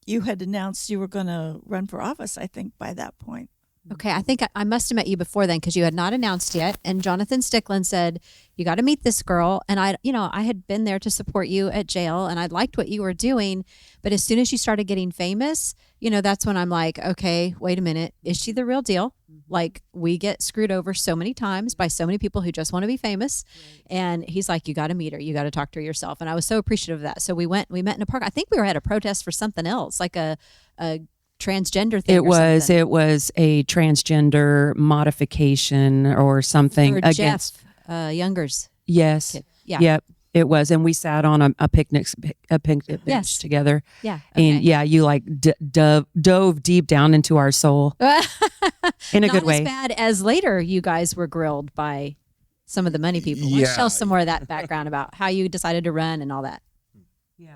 you had announced you were going to run for office, I think, by that point.
Okay, I think I must have met you before then, because you had not announced yet. And Jonathan Stickland said, you got to meet this girl. And I had been there to support you at jail, and I liked what you were doing. But as soon as you started getting famous, that's when I'm like, okay, wait a minute. Is she the real deal? Like, we get screwed over so many times by so many people who just want to be famous. Right. And he's like, you got to meet her. You got to talk to her yourself. And I was so appreciative of that. So we met in a park. I think we were at a protest for something else, like a transgender thing. It was
a transgender modification or something
for
against
Jeff Younger's.
Yes.
Kid. Yeah.
Yep. It was, and we sat on a picnic bench
yes.
together.
Yeah, okay.
And yeah, you like dove deep down into our soul in a good way.
Not as bad as later you guys were grilled by some of the money people.
Yeah.
Let's tell some more of that background about how you decided to run and all that.
Yeah.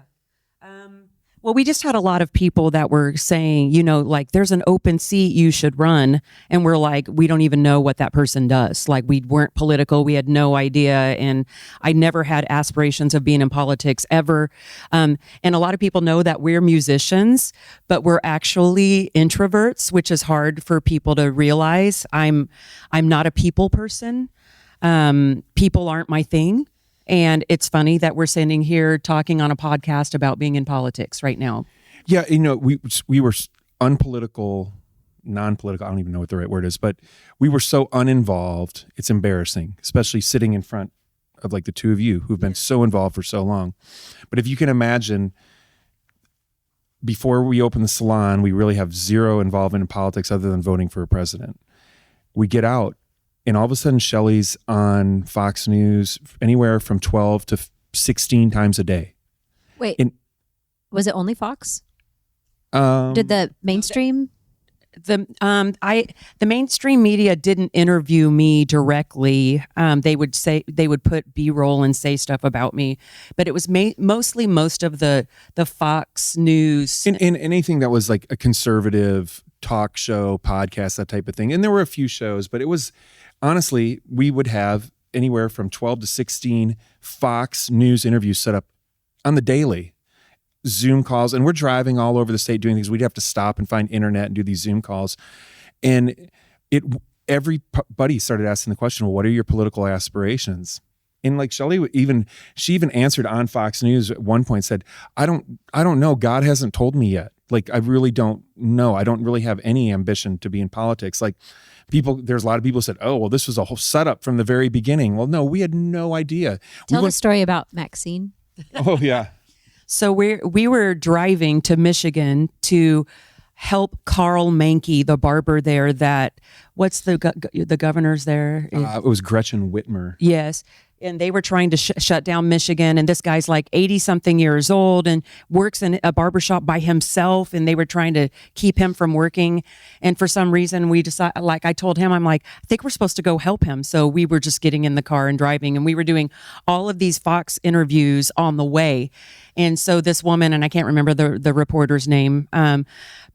Well, we just had a lot of people that were saying, like, there's an open seat, you should run. And we're like, we don't even know what that person does. Like, we weren't political. We had no idea. And I never had aspirations of being in politics ever. And a lot of people know that we're musicians, but we're actually introverts, which is hard for people to realize. I'm not a people person. People aren't my thing. And it's funny that we're sitting here talking on a podcast about being in politics right now.
Yeah, we were unpolitical, non-political. I don't even know what the right word is, but we were so uninvolved. It's embarrassing, especially sitting in front of like the two of you who've been so involved for so long. But if you can imagine, before we open the salon, we really have zero involvement in politics other than voting for a president. We get out. And all of a sudden, Shelley's on Fox News anywhere from 12 to 16 times a day.
Wait, was it only Fox? Did the mainstream?
The mainstream media didn't interview me directly. They would put B-roll and say stuff about me, but it was mostly most of the Fox News
in anything that was like a conservative talk show, podcast, that type of thing. And there were a few shows, but it was. Honestly, we would have anywhere from 12 to 16 Fox News interviews set up on the daily, Zoom calls, and we're driving all over the state doing things. We'd have to stop and find internet and do these Zoom calls. And everybody started asking the question, well, what are your political aspirations? And like Shelley she even answered on Fox News at one point, said, I don't know. God hasn't told me yet. Like, I really don't know. I don't really have any ambition to be in politics. Like, there's a lot of people who said, oh, well, this was a whole setup from the very beginning. Well, no, we had no idea.
Tell the story about Maxine.
Oh, yeah.
So we were driving to Michigan to help Carl Mankey, the barber there. What's the governor's there?
It was Gretchen Whitmer.
Yes. And they were trying to shut down Michigan. And this guy's like 80-something years old and works in a barbershop by himself. And they were trying to keep him from working. And for some reason, we decided, like I told him, I'm like, I think we're supposed to go help him. So we were just getting in the car and driving. And we were doing all of these Fox interviews on the way. And so this woman, and I can't remember the reporter's name,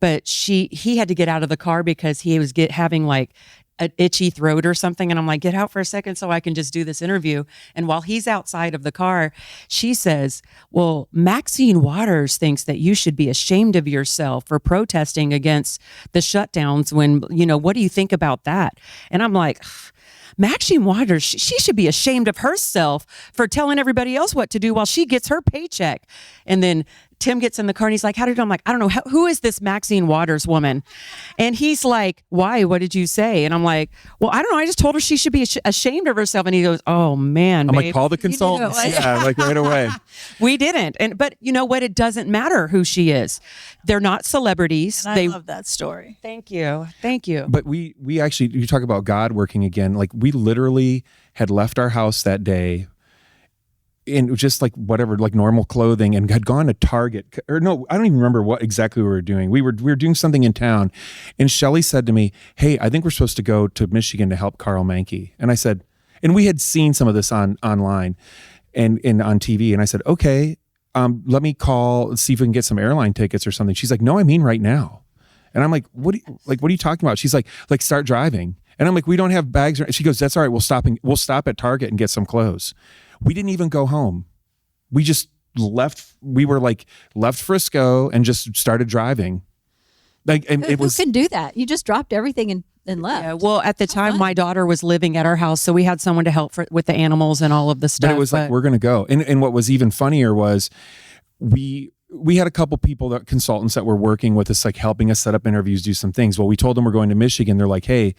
but he had to get out of the car because he was having like an itchy throat or something. And I'm like, get out for a second so I can just do this interview. And while he's outside of the car, she says, well, Maxine Waters thinks that you should be ashamed of yourself for protesting against the shutdowns when, what do you think about that? And I'm like, Maxine Waters, she should be ashamed of herself for telling everybody else what to do while she gets her paycheck. And then Tim gets in the car and he's like, how did you do? I'm like, I don't know. Who is this Maxine Waters woman? And he's like, why? What did you say? And I'm like, well, I don't know. I just told her she should be ashamed of herself. And he goes, oh man,
I'm
babe.
like, call the consultants. Yeah, like right away.
We didn't. But you know what? It doesn't matter who she is. They're not celebrities.
And I love that story.
Thank you. Thank you.
But we actually, you talk about God working again. Like, we literally had left our house that day in just like whatever, like normal clothing, and had gone to Target, or no, I don't even remember what exactly we were doing. We were doing something in town, and Shelley said to me, hey, I think we're supposed to go to Michigan to help Carl Mankey. And I said, and we had seen some of this online and on TV. And I said, okay, let me call, see if we can get some airline tickets or something. She's like, no, I mean right now. And I'm like, what are you talking about? She's like start driving. And I'm like, we don't have bags. She goes, that's all right. We'll stop at Target and get some clothes. We didn't even go home. We just left. We were like left Frisco and just started driving. Like, and
who can do that? You just dropped everything and left.
Yeah, well, at the time, my daughter was living at our house, so we had someone to help with the animals and all of the stuff.
But it was like, we're going to go. And what was even funnier was we we had a couple people, consultants that were working with us, like helping us set up interviews, do some things. Well, we told them we're going to Michigan. They're like, hey,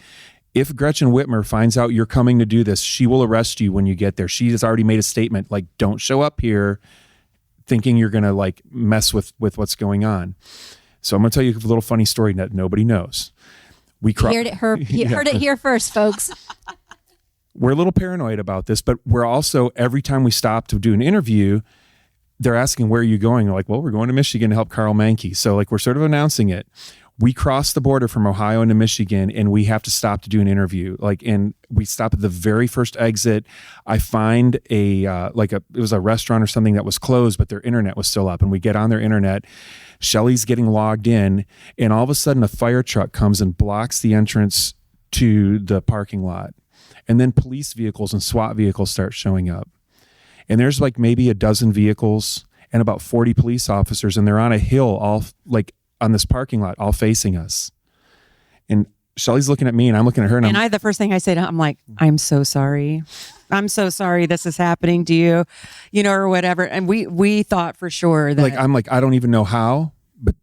if Gretchen Whitmer finds out you're coming to do this, she will arrest you when you get there. She has already made a statement, like, don't show up here thinking you're going to like mess with what's going on. So I'm going to tell you a little funny story that nobody knows.
You heard it here first, folks.
We're a little paranoid about this, but we're also, every time we stop to do an interview, they're asking, where are you going? We're like, well, we're going to Michigan to help Carl Mankey. So like, we're sort of announcing it. We cross the border from Ohio into Michigan, and we have to stop to do an interview. And we stop at the very first exit. I find it was a restaurant or something that was closed, but their internet was still up. And we get on their internet. Shelley's getting logged in, and all of a sudden a fire truck comes and blocks the entrance to the parking lot. And then police vehicles and SWAT vehicles start showing up. And there's like maybe a dozen vehicles and about 40 police officers, and they're on a hill, all like on this parking lot, all facing us. And Shelley's looking at me, and I'm looking at her.
And the first thing I say to her, I'm like, I'm so sorry. I'm so sorry this is happening to you, or whatever. And we thought for sure that.
I'm like, I don't even know how,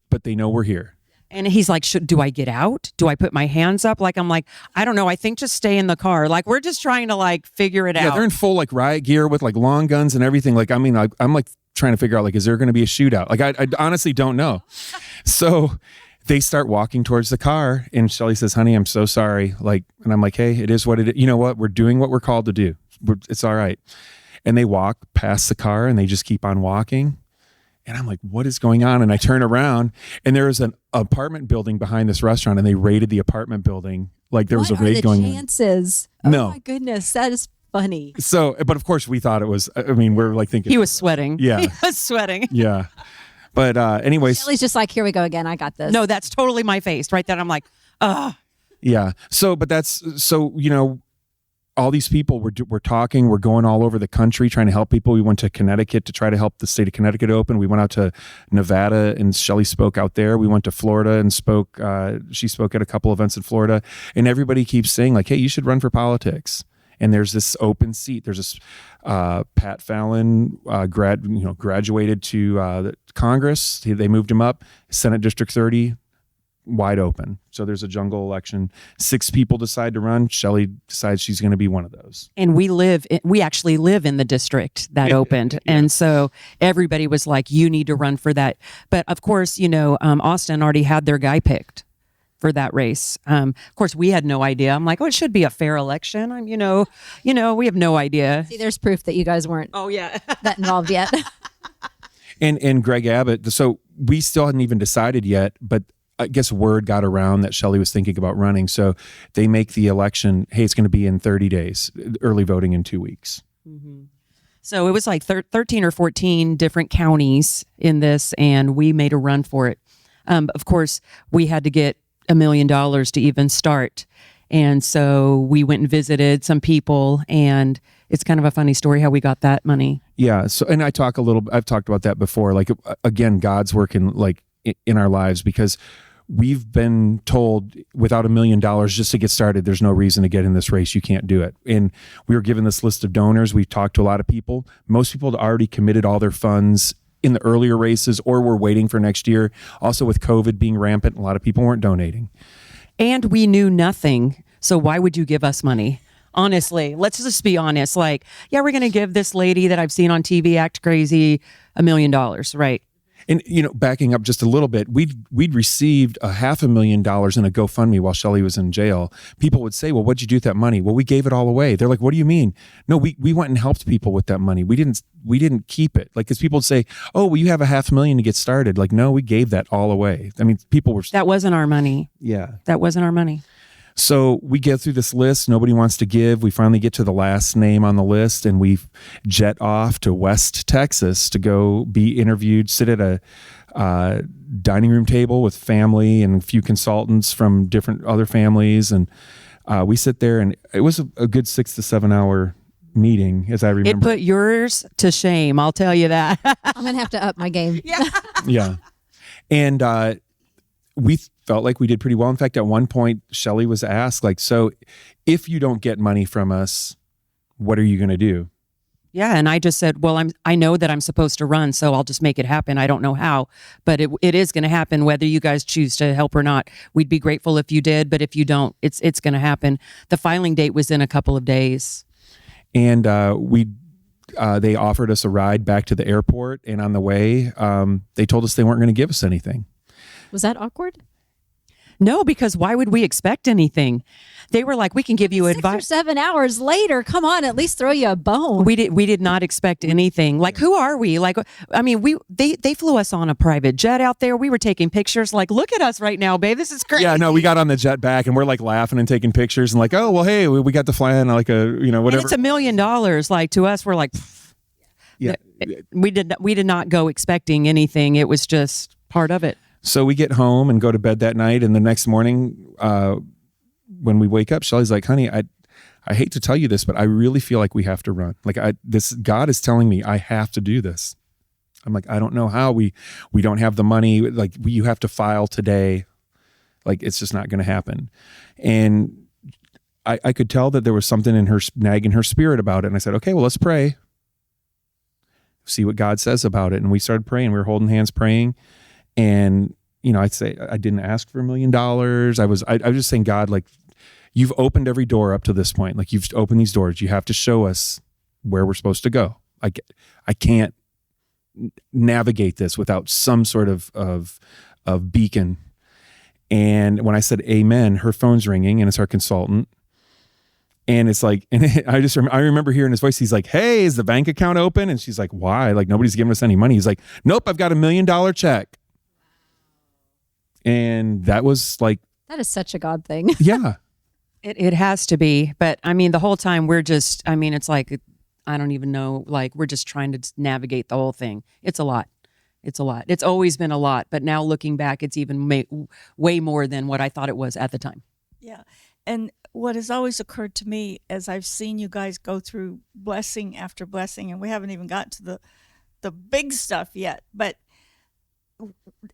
but they know we're here.
And he's like, do I get out? Do I put my hands up? I'm like, I don't know. I think just stay in the car. Like, we're just trying to figure it out.
Yeah, they're in full riot gear with long guns and everything. I'm like trying to figure out is there going to be a shootout? I honestly don't know. So they start walking towards the car, and Shelley says, honey, I'm so sorry. And I'm like, hey, it is what it is. You know what? We're doing what we're called to do. It's all right. And they walk past the car, and they just keep on walking. And I'm like, what is going on? And I turn around, and there is an apartment building behind this restaurant, and they raided the apartment building. There was a raid going on.
What are the chances? Oh
no.
My goodness, that is funny.
So, but of course we thought it was, we're thinking.
He was sweating.
Yeah.
He was sweating.
Yeah. But anyways.
Shelley's just like, here we go again. I got this.
No, that's totally my face right then. I'm like,
Yeah. So, but all these people we're talking, we're going all over the country trying to help people. We went to Connecticut to try to help the state of Connecticut open. We went out to Nevada, and Shelley spoke out there. We went to Florida and spoke. She spoke at a couple events in Florida, and everybody keeps saying hey, you should run for politics. And there's this open seat. There's this Pat Fallon graduated to the Congress. They moved him up. Senate District 30. Wide open. So there's a jungle election. 6 people decide to run. Shelley decides she's going to be one of those.
And we actually live in the district that opened. Yeah. And so everybody was like, you need to run for that. But of course, Austin already had their guy picked for that race. Of course, we had no idea. I'm like, it should be a fair election. We have no idea.
See, there's proof that you guys weren't that involved yet.
And Greg Abbott. So we still hadn't even decided yet, but I guess word got around that Shelley was thinking about running. So they make the election, hey, it's going to be in 30 days, early voting in 2 weeks.
Mm-hmm. So it was 13 or 14 different counties in this, and we made a run for it. Of course, we had to get $1 million to even start. And so we went and visited some people, and it's kind of a funny story how we got that money.
Yeah. So, and I've talked about that before. Again, God's working in our lives, because we've been told without $1 million just to get started, there's no reason to get in this race. You can't do it. And we were given this list of donors. We've talked to a lot of people. Most people had already committed all their funds in the earlier races, or were waiting for next year. Also, with COVID being rampant, a lot of people weren't donating.
And we knew nothing. So why would you give us money? Honestly, let's just be honest. We're going to give this lady that I've seen on TV act crazy $1 million, right?
And, backing up just a little bit, we'd received $500,000 in a GoFundMe while Shelley was in jail. People would say, well, what'd you do with that money? Well, we gave it all away. They're like, what do you mean? No, we went and helped people with that money. We didn't keep it. Because people would say, oh, well, you have $500,000 to get started. No, we gave that all away. People were...
That wasn't our money.
Yeah.
That wasn't our money.
So we get through this list. Nobody wants to give. We finally get to the last name on the list, and we jet off to West Texas to go be interviewed, sit at a dining room table with family and a few consultants from different other families. And we sit there, and it was a good 6 to 7 hour meeting, as I remember.
It put yours to shame, I'll tell you that.
I'm going to have to up my game.
Yeah. And we felt like we did pretty well. In fact, at one point, Shelley was asked, so if you don't get money from us, what are you going to do?
Yeah, and I just said, well, I know that I'm supposed to run, so I'll just make it happen. I don't know how, but it is going to happen whether you guys choose to help or not. We'd be grateful if you did, but if you don't, it's going to happen. The filing date was in a couple of days.
And they offered us a ride back to the airport, and on the way, they told us they weren't going to give us anything.
Was that awkward?
No, because why would we expect anything? They were like, we can give you
6 or
advice.
7 hours later, come on, at least throw you a bone.
We did not expect anything. Like, who are we? Like, I mean, they flew us on a private jet out there. We were taking pictures. Like, look at us right now, babe. This is crazy.
Yeah, no, we got on the jet back, and we're like laughing and taking pictures, and like, oh well, hey, we got to fly on like a whatever.
And it's $1 million. Like, to us, we're like,
yeah.
We did not go expecting anything. It was just part of it.
So we get home and go to bed that night, and the next morning, when we wake up, Shelley's like, honey, I hate to tell you this, but I really feel like we have to run. Like God is telling me I have to do this. I'm like, I don't know how. We don't have the money. Like, you have to file today. Like, it's just not going to happen. And I could tell that there was something in her, nagging her spirit about it. And I said, okay, well, let's pray. See what God says about it. And we started praying. We were holding hands praying. And, I'd say I didn't ask for $1 million. I was just saying, God, like, you've opened every door up to this point. Like, you've opened these doors. You have to show us where we're supposed to go. I can't navigate this without some sort of beacon. And when I said amen, her phone's ringing, and it's our consultant. And it's like, and I remember hearing his voice. He's like, hey, is the bank account open? And she's like, why? Like, nobody's giving us any money. He's like, nope, I've got $1 million check. And that was like,
That is such a God thing.
yeah.
It has to be. But I mean, the whole time it's like, I don't even know, like, we're just trying to navigate the whole thing. It's a lot. It's a lot. It's always been a lot. But now looking back, it's even way more than what I thought it was at the time.
Yeah. And what has always occurred to me as I've seen you guys go through blessing after blessing, and we haven't even gotten to the big stuff yet, but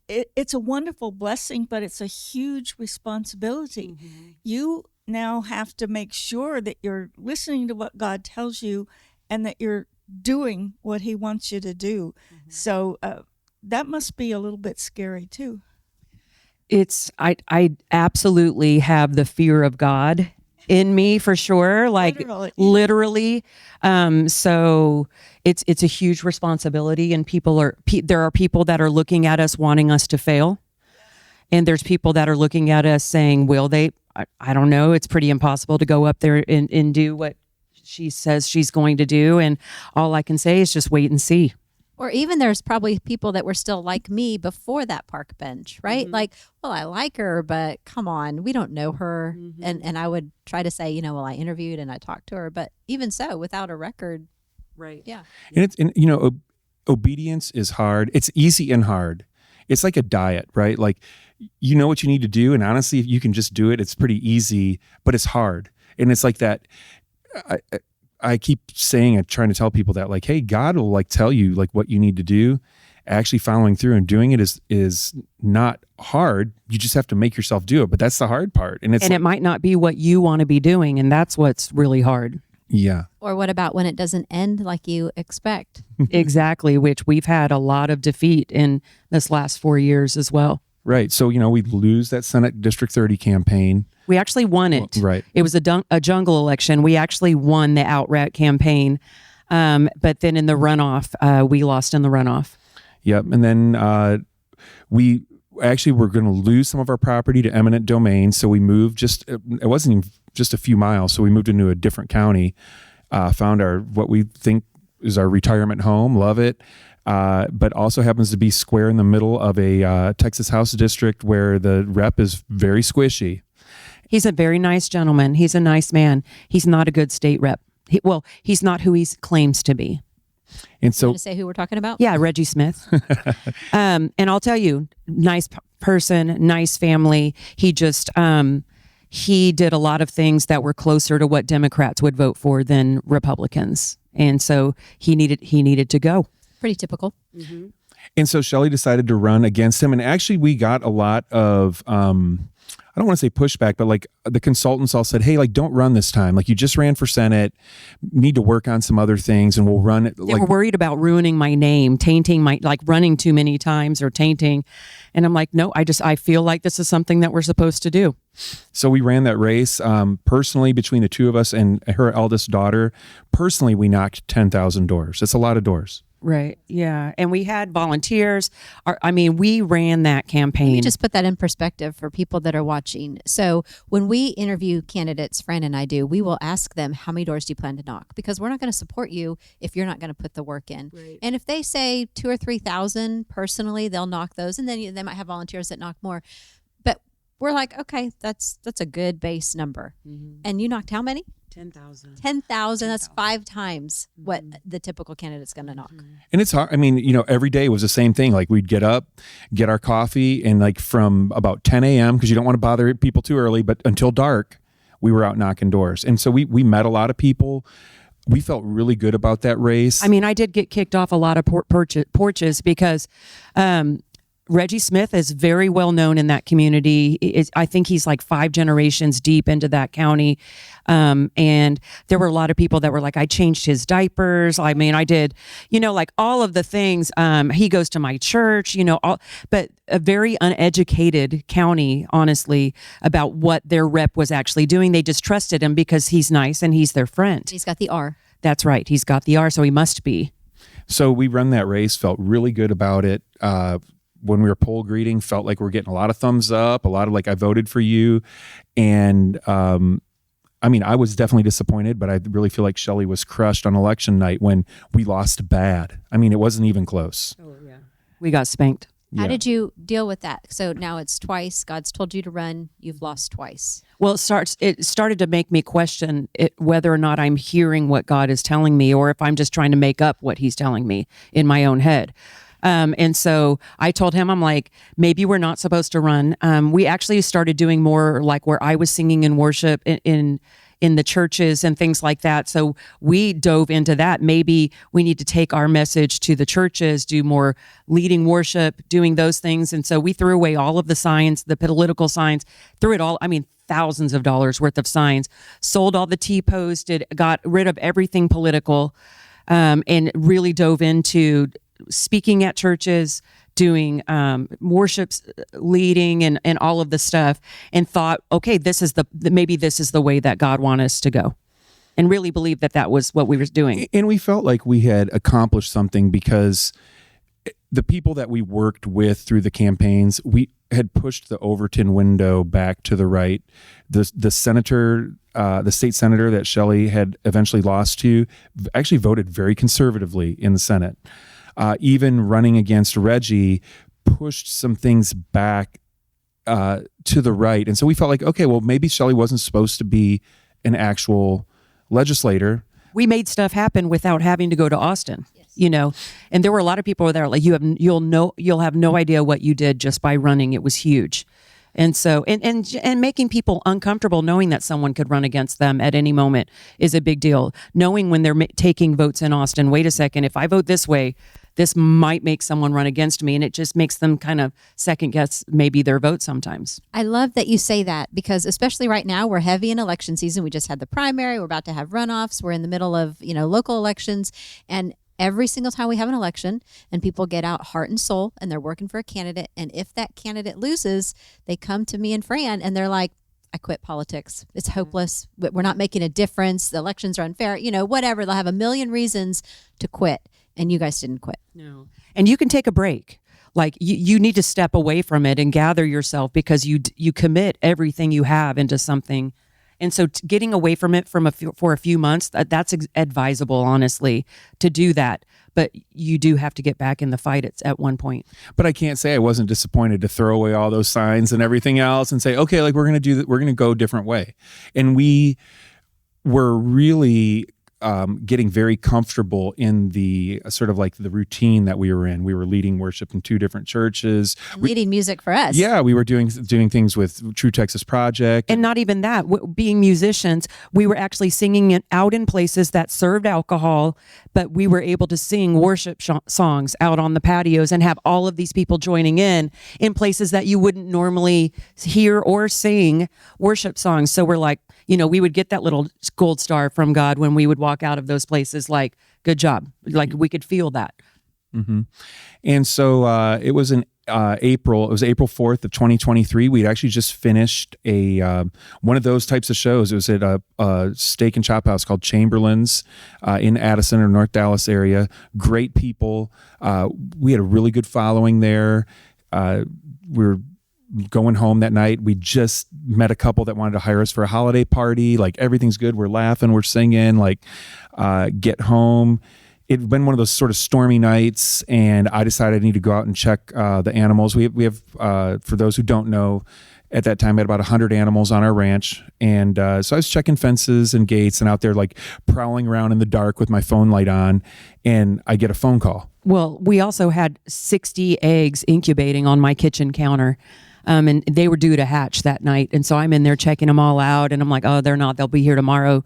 it's a wonderful blessing, but it's a huge responsibility. Mm-hmm. You now have to make sure that you're listening to what God tells you and that you're doing what he wants you to do. Mm-hmm. So that must be a little bit scary too.
I absolutely have the fear of God in me for sure. Like literally. So it's a huge responsibility, and there are people that are looking at us wanting us to fail. And there's people that are looking at us saying, will they? I don't know. It's pretty impossible to go up there and do what she says she's going to do. And all I can say is just wait and see.
Or even there's probably people that were still like me before that park bench, right? Mm-hmm. Like, well, I like her, but come on, we don't know her. Mm-hmm. And I would try to say, well, I interviewed and I talked to her, but even so, without a record.
Right.
Yeah.
And obedience is hard. It's easy and hard. It's like a diet, right? Like, you know what you need to do. And honestly, if you can just do it, it's pretty easy, but it's hard. And it's like that. I keep saying and trying to tell people that, like, hey, God will like tell you like what you need to do. Actually following through and doing it is not hard. You just have to make yourself do it. But that's the hard part. And it
might not be what you want to be doing. And that's what's really hard.
Yeah.
Or what about when it doesn't end like you expect?
Exactly. Which we've had a lot of defeat in this last 4 years as well.
Right. So, we lose that Senate District 30 campaign.
We actually won it.
Right.
It was a jungle election. We actually won the outright campaign. But then in the runoff, we lost in the runoff.
Yep. And then we actually were going to lose some of our property to eminent domain. So we moved it wasn't even just a few miles. So we moved into a different county, found what we think is our retirement home. Love it. But also happens to be square in the middle of a Texas House district where the rep is very squishy.
He's a very nice gentleman. He's a nice man. He's not a good state rep. He's not who he claims to be.
And so,
you want to say who we're talking about?
Yeah, Reggie Smith. And I'll tell you, nice person, nice family. He just he did a lot of things that were closer to what Democrats would vote for than Republicans, and so he needed to go.
Pretty typical.
And so Shelley decided to run against him, and actually we got a lot of I don't want to say pushback, but like the consultants all said, hey, like don't run this time. Like you just ran for Senate, need to work on some other things, and we'll run it.
They were worried about ruining my name, tainting my, like running too many times or tainting. And I'm like, no, I feel like this is something that we're supposed to do.
So we ran that race. Personally, between the two of us and her eldest daughter, personally, we knocked 10,000 doors. That's a lot of doors.
Right. Yeah. And we had volunteers. We ran that campaign.
Let me just put that in perspective for people that are watching. So when we interview candidates, Fran and I do, we will ask them, how many doors do you plan to knock? Because we're not going to support you if you're not going to put the work in.
Right.
And if they say 2,000 or 3,000 personally, they'll knock those. And then they might have volunteers that knock more. But we're like, okay, that's a good base number.
Mm-hmm.
And you knocked how many?
10,000.
10,000. That's 5 times what the typical candidate's going to knock.
And it's hard. I mean, every day was the same thing. Like we'd get up, get our coffee, and like from about 10 a.m., because you don't want to bother people too early, but until dark, we were out knocking doors. And so we met a lot of people. We felt really good about that race.
I mean, I did get kicked off a lot of porches because Reggie Smith is very well known in that community. I think he's like 5 generations deep into that county. And there were a lot of people that were like, I changed his diapers. I mean, I did, like all of the things. He goes to my church, but a very uneducated county, honestly, about what their rep was actually doing. They just trusted him because he's nice and he's their friend.
He's got the R.
That's right. He's got the R, so he must be.
So we run that race, felt really good about it. When we were poll greeting, felt like we're getting a lot of thumbs up, a lot of like, I voted for you. And I was definitely disappointed, but I really feel like Shelley was crushed on election night when we lost bad. I mean, it wasn't even close.
Oh, yeah. We got spanked.
How did you deal with that? So now it's twice. God's told you to run. You've lost twice.
Well, it started to make me question whether or not I'm hearing what God is telling me or if I'm just trying to make up what he's telling me in my own head. And so I told him, I'm like, maybe we're not supposed to run. We actually started doing more like where I was singing in worship in the churches and things like that. So we dove into that. Maybe we need to take our message to the churches, do more leading worship, doing those things. And so we threw away all of the signs, the political signs, threw it all. I mean, thousands of dollars worth of signs, sold all the T-posts, got rid of everything political, and really dove into speaking at churches, doing worships, leading, and all of the stuff, and thought, okay, maybe this is the way that God wants us to go, and really believe that was what we were doing.
And we felt like we had accomplished something because the people that we worked with through the campaigns, we had pushed the Overton window back to the right. The senator, the state senator that Shelley had eventually lost to, actually voted very conservatively in the Senate. Even running against Reggie pushed some things back to the right. And so we felt like, okay, well, maybe Shelley wasn't supposed to be an actual legislator.
We made stuff happen without having to go to Austin, and there were a lot of people that are like, you'll have no idea what you did just by running. It was huge. And so, and making people uncomfortable knowing that someone could run against them at any moment is a big deal. Knowing when they're taking votes in Austin, wait a second, if I vote this way, this might make someone run against me. And it just makes them kind of second guess maybe their vote sometimes.
I love that you say that because especially right now, we're heavy in election season. We just had the primary. We're about to have runoffs. We're in the middle of, local elections. And every single time we have an election and people get out heart and soul and they're working for a candidate. And if that candidate loses, they come to me and Fran and they're like, I quit politics. It's hopeless. We're not making a difference. The elections are unfair, whatever. They'll have a million reasons to quit. And you guys didn't quit.
No. And you can take a break. Like you need to step away from it and gather yourself because you commit everything you have into something. And so getting away from it for a few months, that's advisable, honestly, to do that. But you do have to get back in the fight at one point.
But I can't say I wasn't disappointed to throw away all those signs and everything else and say, okay, like we're going to do that. We're going to go a different way. And we were really getting very comfortable in the sort of like the routine that we were in. We were leading worship in 2 different churches.
Leading music for us.
Yeah, we were doing things with True Texas Project.
And not even that, being musicians, we were actually singing it out in places that served alcohol, but we were able to sing worship songs out on the patios and have all of these people joining in places that you wouldn't normally hear or sing worship songs. So we're like, we would get that little gold star from God when we would walk out of those places, like, good job. Like, we could feel that.
Mm-hmm. And so it was in April. It was April 4th of 2023. We'd actually just finished one of those types of shows. It was at a steak and chop house called Chamberlain's in Addison or North Dallas area. Great people. We had a really good following there. We were going home that night. We just met a couple that wanted to hire us for a holiday party. Like, everything's good. We're laughing. We're singing. Like, get home. It'd been one of those sort of stormy nights, and I decided I need to go out and check the animals. We have for those who don't know, at that time, we had about 100 animals on our ranch. And so I was checking fences and gates and out there, like, prowling around in the dark with my phone light on, and I get a phone call.
Well, we also had 60 eggs incubating on my kitchen counter. And they were due to hatch that night. And so I'm in there checking them all out, and I'm like, oh, they're not. They'll be here tomorrow.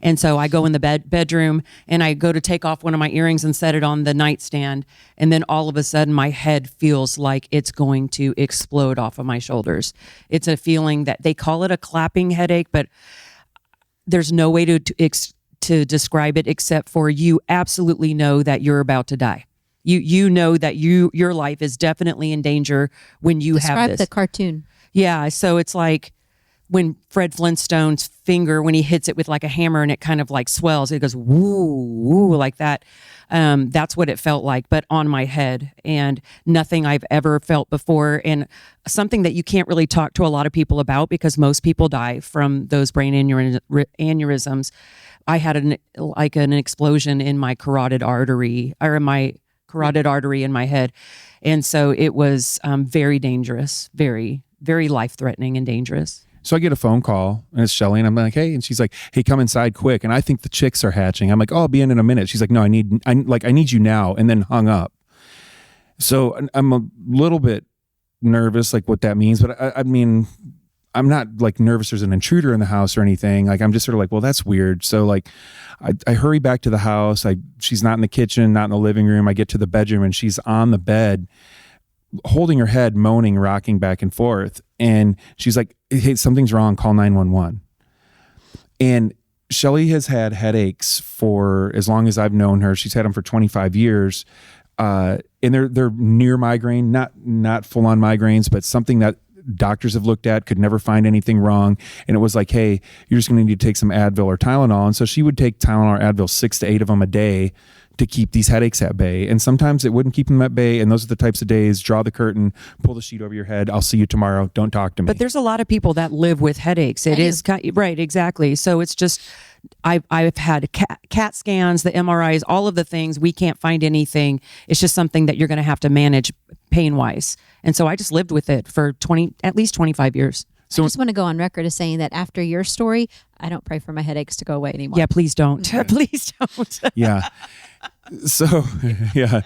And so I go in the bedroom, and I go to take off one of my earrings and set it on the nightstand. And then all of a sudden, my head feels like it's going to explode off of my shoulders. It's a feeling that they call it a clapping headache, but there's no way to describe it except for you absolutely know that you're about to die. You know that your life is definitely in danger when you have this.
Describe the cartoon.
Yeah, so it's like when Fred Flintstone's finger, when he hits it with like a hammer and it kind of like swells, it goes woo, woo, like that. That's what it felt like, but on my head, and nothing I've ever felt before, and something that you can't really talk to a lot of people about because most people die from those brain aneurysms. I had an explosion in my carotid artery, in my head. And so it was very dangerous, very, very life-threatening and dangerous.
So I get a phone call, and it's Shelley, and I'm like, hey, and she's like, hey, come inside quick. And I think the chicks are hatching. I'm like, oh, I'll be in a minute. She's like, no, I need you now, and then hung up. So I'm a little bit nervous, like what that means. But I mean, I'm not like nervous there's an intruder in the house or anything. Like, I'm just sort of like, well, that's weird. So like I hurry back to the house. She's not in the kitchen, not in the living room. I get to the bedroom, and she's on the bed holding her head, moaning, rocking back and forth. And she's like, hey, something's wrong. Call 911. And Shelley has had headaches for as long as I've known her. She's had them for 25 years. And they're near migraine, not full on migraines, but something that doctors have looked at, could never find anything wrong. And it was like, hey, you're just going to need to take some Advil or Tylenol. And so she would take Tylenol or Advil, 6 to 8 of them a day, to keep these headaches at bay. And sometimes it wouldn't keep them at bay. And those are the types of days, draw the curtain, pull the sheet over your head. I'll see you tomorrow. Don't talk to me.
But there's a lot of people that live with headaches. It is right. Exactly. So it's just, I've had CAT scans, the MRIs, all of the things. We can't find anything. It's just something that you're going to have to manage pain wise. And so I just lived with it for at least 25 years.
So I just want to go on record as saying that after your story, I don't pray for my headaches to go away anymore.
Yeah, please don't. Please don't.
Yeah. So, yeah.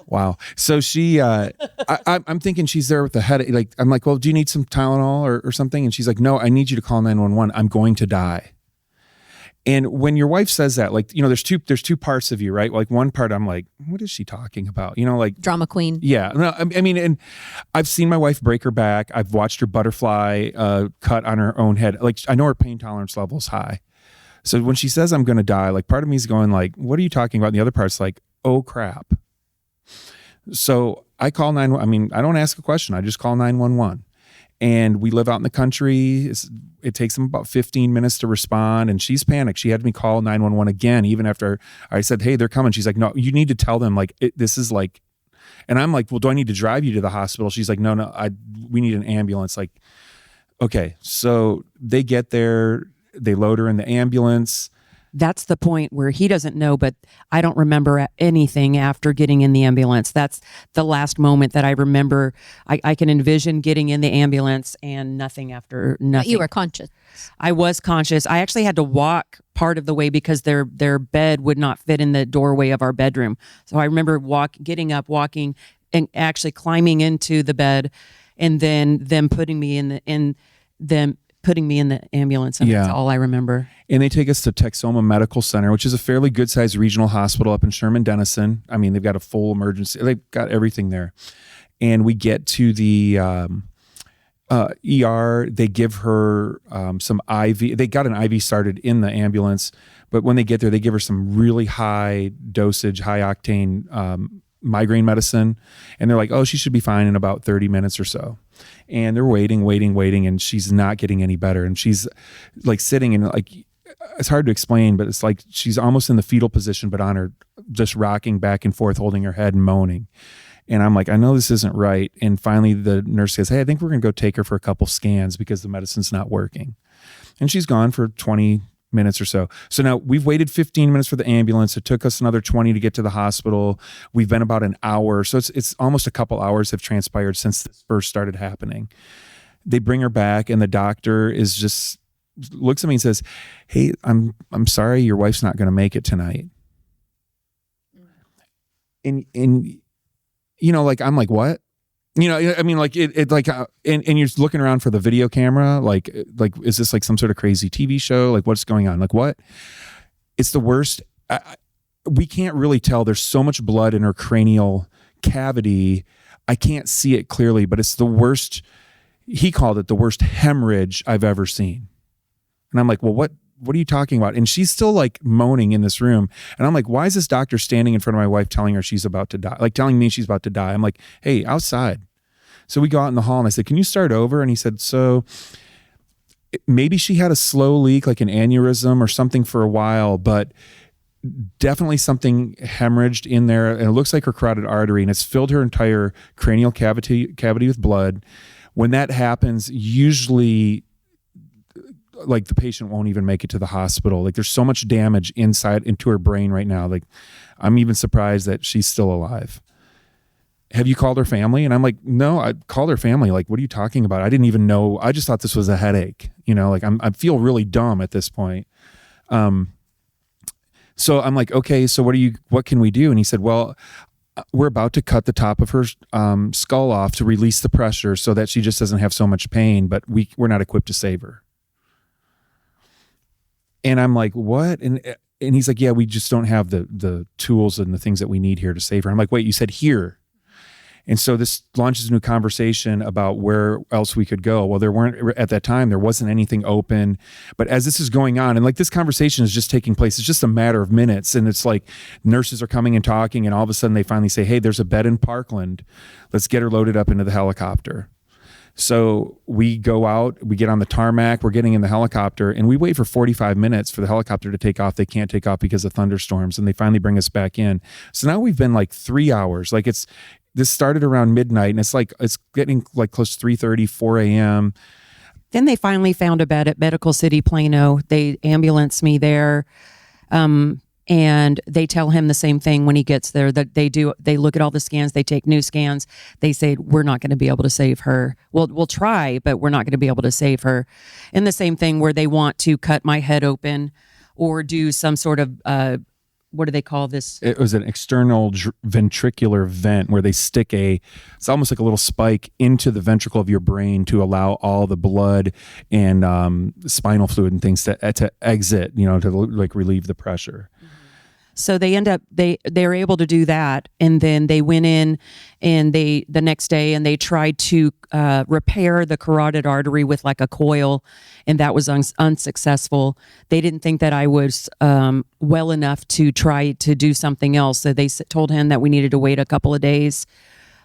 Wow. So she, I'm thinking she's there with the headache. Like, I'm like, well, do you need some Tylenol or something? And she's like, no, I need you to call 911. I'm going to die. And when your wife says that, like, there's two parts of you, right? Like, one part, I'm like, what is she talking about? Like
drama queen.
Yeah. No, I mean, and I've seen my wife break her back. I've watched her butterfly cut on her own head. Like, I know her pain tolerance level is high. So when she says I'm going to die, like, part of me is going like, what are you talking about? And the other part's like, oh crap. So I call 911. I mean, I don't ask a question. I just call 911. And we live out in the country. It takes them about 15 minutes to respond. And she's panicked. She had me call 911 again, even after I said, hey, they're coming. She's like, no, you need to tell them, like, this is like, and I'm like, well, do I need to drive you to the hospital? She's like, no, we need an ambulance. Like, okay. So they get there, they load her in the ambulance.
That's the point where he doesn't know, but I don't remember anything after getting in the ambulance. That's the last moment that I remember. I can envision getting in the ambulance and nothing after, nothing.
But you were conscious.
I was conscious. I actually had to walk part of the way because their bed would not fit in the doorway of our bedroom. So I remember getting up, walking, and actually climbing into the bed, and then them putting me in the ambulance, and that's all I remember.
And they take us to Texoma Medical Center, which is a fairly good-sized regional hospital up in Sherman-Denison. I mean, they've got a full emergency. They've got everything there. And we get to the ER. They give her some IV. They got an IV started in the ambulance, but when they get there, they give her some really high dosage, high octane migraine medicine. And they're like, oh, she should be fine in about 30 minutes or so. And they're waiting, and she's not getting any better. And she's like sitting in, like, it's hard to explain, but it's like she's almost in the fetal position, but on her, just rocking back and forth, holding her head and moaning. And I'm like, I know this isn't right. And finally the nurse says, hey, I think we're going to go take her for a couple scans because the medicine's not working. And she's gone for 20 minutes or so. So now we've waited 15 minutes for the ambulance. It took us another 20 to get to the hospital. We've been about an hour. So it's almost a couple hours have transpired since this first started happening. They bring her back, and the doctor is just looks at me and says, hey, I'm sorry, your wife's not going to make it tonight. And you know, like, I'm like, what? You know, I mean, like it like, and you're looking around for the video camera. Like, is this like some sort of crazy TV show? Like, what's going on? Like, what? It's the worst. We can't really tell. There's so much blood in her cranial cavity. I can't see it clearly, but it's the worst. He called it the worst hemorrhage I've ever seen. And I'm like, well, what are you talking about? And she's still like moaning in this room. And I'm like, why is this doctor standing in front of my wife telling her she's about to die? Like telling me she's about to die. I'm like, hey, outside. So we go out in the hall and I said, can you start over? And he said, so maybe she had a slow leak, like an aneurysm or something for a while, but definitely something hemorrhaged in there. And it looks like her carotid artery, and it's filled her entire cranial cavity with blood. When that happens, usually like the patient won't even make it to the hospital. Like there's so much damage into her brain right now. Like I'm even surprised that she's still alive. Have you called her family? And I'm like, no, I called her family. Like, what are you talking about? I didn't even know. I just thought this was a headache. You know, like I feel really dumb at this point. So I'm like, okay, so what can we do? And he said, well, we're about to cut the top of her skull off to release the pressure so that she just doesn't have so much pain, but we're not equipped to save her. And I'm like, what? And he's like, yeah, we just don't have the tools and the things that we need here to save her. I'm like, wait, you said here. And so this launches a new conversation about where else we could go. Well, at that time, there wasn't anything open. But as this is going on, and like this conversation is just taking place, it's just a matter of minutes. And it's like nurses are coming and talking, and all of a sudden they finally say, hey, there's a bed in Parkland. Let's get her loaded up into the helicopter. So we go out, we get on the tarmac, we're getting in the helicopter, and we wait for 45 minutes for the helicopter to take off. They can't take off because of thunderstorms, and they finally bring us back in. So now we've been like 3 hours. Like this started around midnight, and it's getting like close to 3:30, 4 a.m.
Then they finally found a bed at Medical City Plano. They ambulance me there. And they tell him the same thing when he gets there, that they look at all the scans, they take new scans. They say, we're not going to be able to save her. We'll try, but we're not going to be able to save her. And the same thing where they want to cut my head open or do some sort of, what do they call this?
It was an external ventricular vent where they stick it's almost like a little spike into the ventricle of your brain to allow all the blood and spinal fluid and things to exit, to like relieve the pressure.
So they end up, they're able to do that. And then they went in and the next day and they tried to repair the carotid artery with like a coil, and that was unsuccessful. They didn't think that I was well enough to try to do something else. So they told him that we needed to wait a couple of days.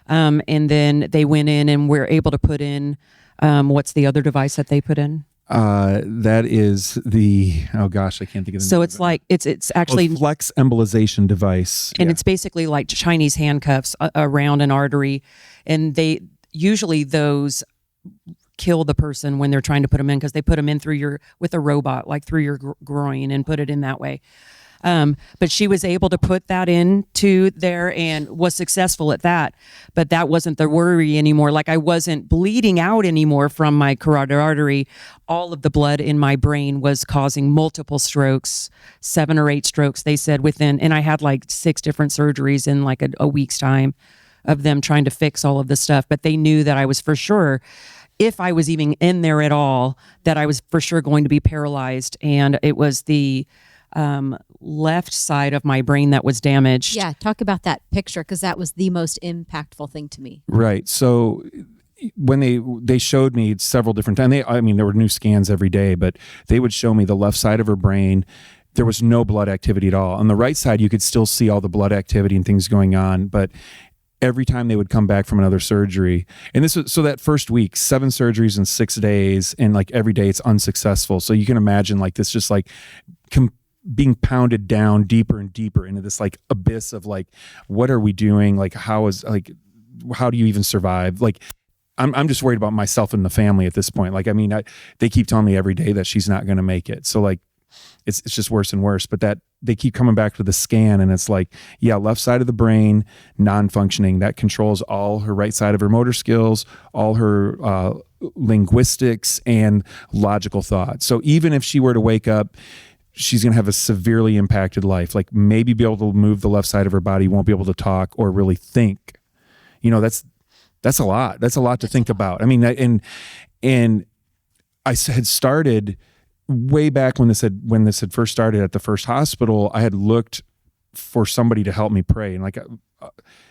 And then they went in and were able to put in, what's the other device that they put in?
That is oh gosh, I can't think of the name.
So it's like it's actually
flex embolization device,
and it's basically like Chinese handcuffs around an artery, and they usually those kill the person when they're trying to put them in, because they put them in with a robot, like through your groin, and put it in that way. But she was able to put that into there and was successful at that. But that wasn't the worry anymore. Like, I wasn't bleeding out anymore from my carotid artery. All of the blood in my brain was causing multiple strokes, 7 or 8 strokes, they said, and I had like 6 different surgeries in like a week's time of them trying to fix all of this stuff. But they knew that I was for sure, if I was even in there at all, that I was for sure going to be paralyzed. And it was the left side of my brain that was damaged.
Yeah, talk about that picture, because that was the most impactful thing to me.
Right. So when they showed me several different times, there were new scans every day, but they would show me the left side of her brain. There was no blood activity at all. On the right side, you could still see all the blood activity and things going on, but every time they would come back from another surgery, and this was, so that first week, 7 surgeries in 6 days, and like every day it's unsuccessful. So you can imagine like this, just like being pounded down deeper and deeper into this like abyss of like, what are we doing? Like, how do you even survive? Like, I'm just worried about myself and the family at this point. Like, they keep telling me every day that she's not going to make it. So like, it's just worse and worse, but that they keep coming back to the scan, and it's like, yeah, left side of the brain, non-functioning. That controls all her right side of her motor skills, all her linguistics and logical thought. So even if she were to wake up, she's going to have a severely impacted life. Like, maybe be able to move the left side of her body, won't be able to talk or really think. That's a lot. That's a lot to think about. And I had started way back when this had first started at the first hospital. I had looked for somebody to help me pray, and like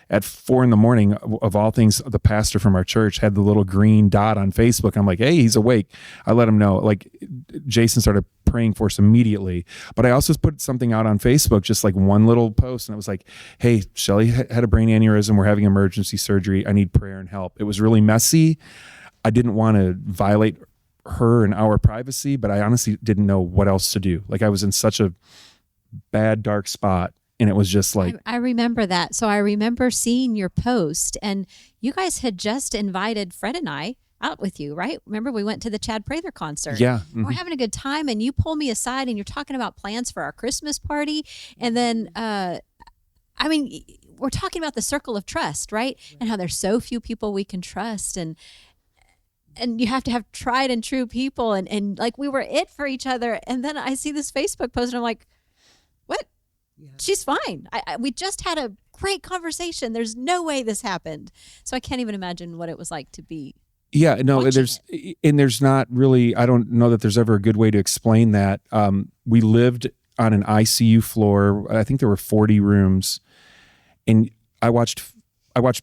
at 4 a.m, of all things, the pastor from our church had the little green dot on Facebook. I'm like, hey, he's awake. I let him know. Like, Jason started praying for us immediately. But I also put something out on Facebook, just like one little post, and it was like, hey, Shelley had a brain aneurysm. We're having emergency surgery. I need prayer and help. It was really messy. I didn't want to violate her and our privacy, but I honestly didn't know what else to do. Like, I was in such a bad, dark spot. And it was just like,
I remember that. So I remember seeing your post, and you guys had just invited Fred and I out with you, right? Remember, we went to the Chad Prather concert.
Yeah. Mm-hmm.
We're having a good time, and you pull me aside and you're talking about plans for our Christmas party. And then, we're talking about the circle of trust, right? And how there's so few people we can trust, and you have to have tried and true people, and like, we were it for each other. And then I see this Facebook post, and I'm like, what? Yeah. She's fine. We just had a great conversation. There's no way this happened. So I can't even imagine what it was like to be.
Yeah, no, there's not really, I don't know that there's ever a good way to explain that. We lived on an ICU floor. I think there were 40 rooms, and I watched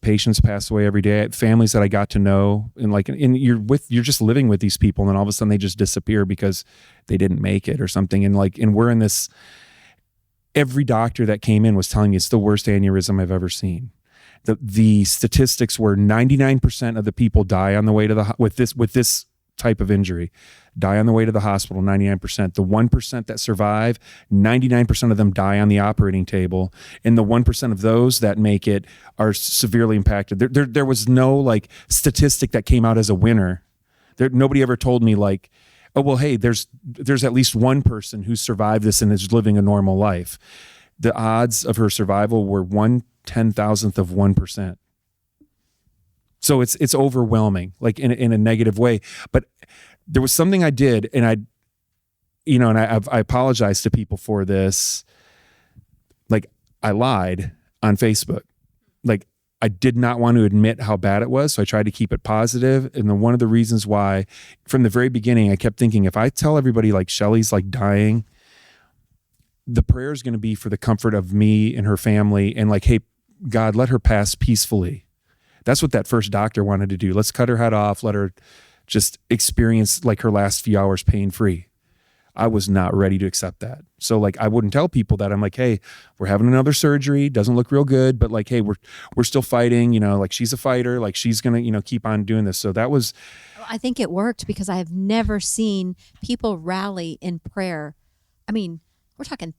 patients pass away every day, families that I got to know, and you're just living with these people, and then all of a sudden they just disappear because they didn't make it or something. And we're in this, every doctor that came in was telling me it's the worst aneurysm I've ever seen. The statistics were 99% of the people die on the way to with this type of injury, die on the way to the hospital. 99%. The 1% that survive, 99% of them die on the operating table, and the 1% of those that make it are severely impacted. There was no like statistic that came out as a winner. Nobody ever told me like, oh, well, hey, there's at least one person who survived this and is living a normal life. The odds of her survival were 1/10,000th of 1%. So it's overwhelming, like in a negative way. But there was something I did, and I apologize to people for this. Like, I lied on Facebook. Like, I did not want to admit how bad it was, so I tried to keep it positive. And then one of the reasons why, from the very beginning, I kept thinking, if I tell everybody like Shelley's like dying, the prayer is going to be for the comfort of me and her family, and like, hey, God, let her pass peacefully. That's what that first doctor wanted to do. Let's cut her head off, let her just experience like her last few hours pain-free. I was not ready to accept that. So like, I wouldn't tell people that. I'm like, hey, we're having another surgery. Doesn't look real good, but like, hey, we're still fighting, like she's a fighter. Like, she's going to, keep on doing this. So that was,
I think it worked, because I have never seen people rally in prayer. We're talking,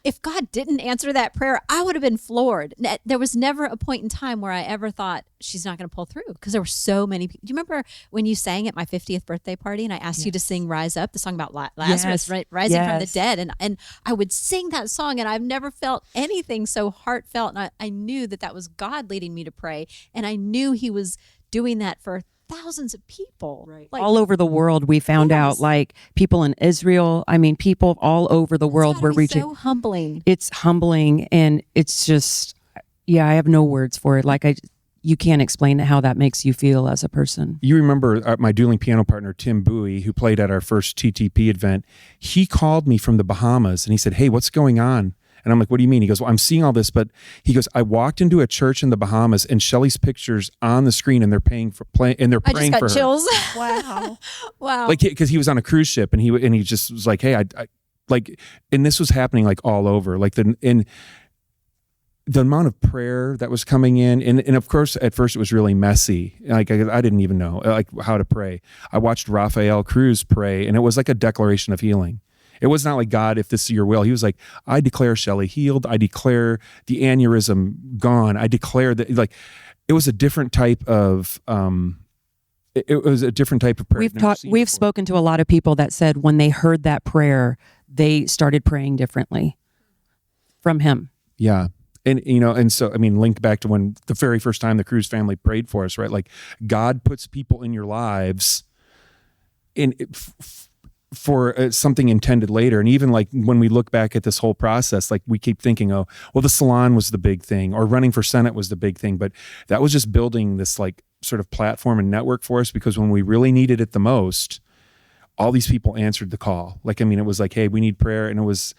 if God didn't answer that prayer, I would have been floored. There was never a point in time where I ever thought she's not going to pull through, because there were so many people. Do you remember when you sang at my 50th birthday party and I asked you to sing Rise Up, the song about Lazarus rising from the dead? And I would sing that song, and I've never felt anything so heartfelt. And I knew that was God leading me to pray. And I knew he was doing that for thousands of people.
Right. Like, all over the world, we found out, like people in Israel. I mean, people all over the world were reaching.
So humbling.
It's humbling, and it's just, I have no words for it. Like you can't explain how that makes you feel as a person.
You remember my dueling piano partner, Tim Bowie, who played at our first TTP event. He called me from the Bahamas and he said, "Hey, what's going on?" And I'm like, "What do you mean?" He goes, "Well, I'm seeing all this," but he goes, "I walked into a church in the Bahamas and Shelley's picture's on the screen and they're praying for her."
I just got chills.
Wow.
Wow.
Like, because he was on a cruise ship and he just was like, "Hey, I like," and this was happening like all over, like the amount of prayer that was coming in, and of course at first it was really messy. Like I didn't even know like how to pray. I watched Rafael Cruz pray, and it was like a declaration of healing. It was not like, "God, if this is your will." He was like, "I declare Shelley healed. I declare the aneurysm gone. I declare that," like, it was a different type of it was a different type of prayer.
We've spoken to a lot of people that said when they heard that prayer, they started praying differently from him.
Yeah. And, and so, I mean, linked back to when the very first time the Cruz family prayed for us, right? Like, God puts people in your lives for something intended later. And even like when we look back at this whole process, like we keep thinking, oh, well, the salon was the big thing, or running for Senate was the big thing. But that was just building this like sort of platform and network for us, because when we really needed it the most, all these people answered the call. Like, I mean, it was like, "Hey, we need prayer." And it was,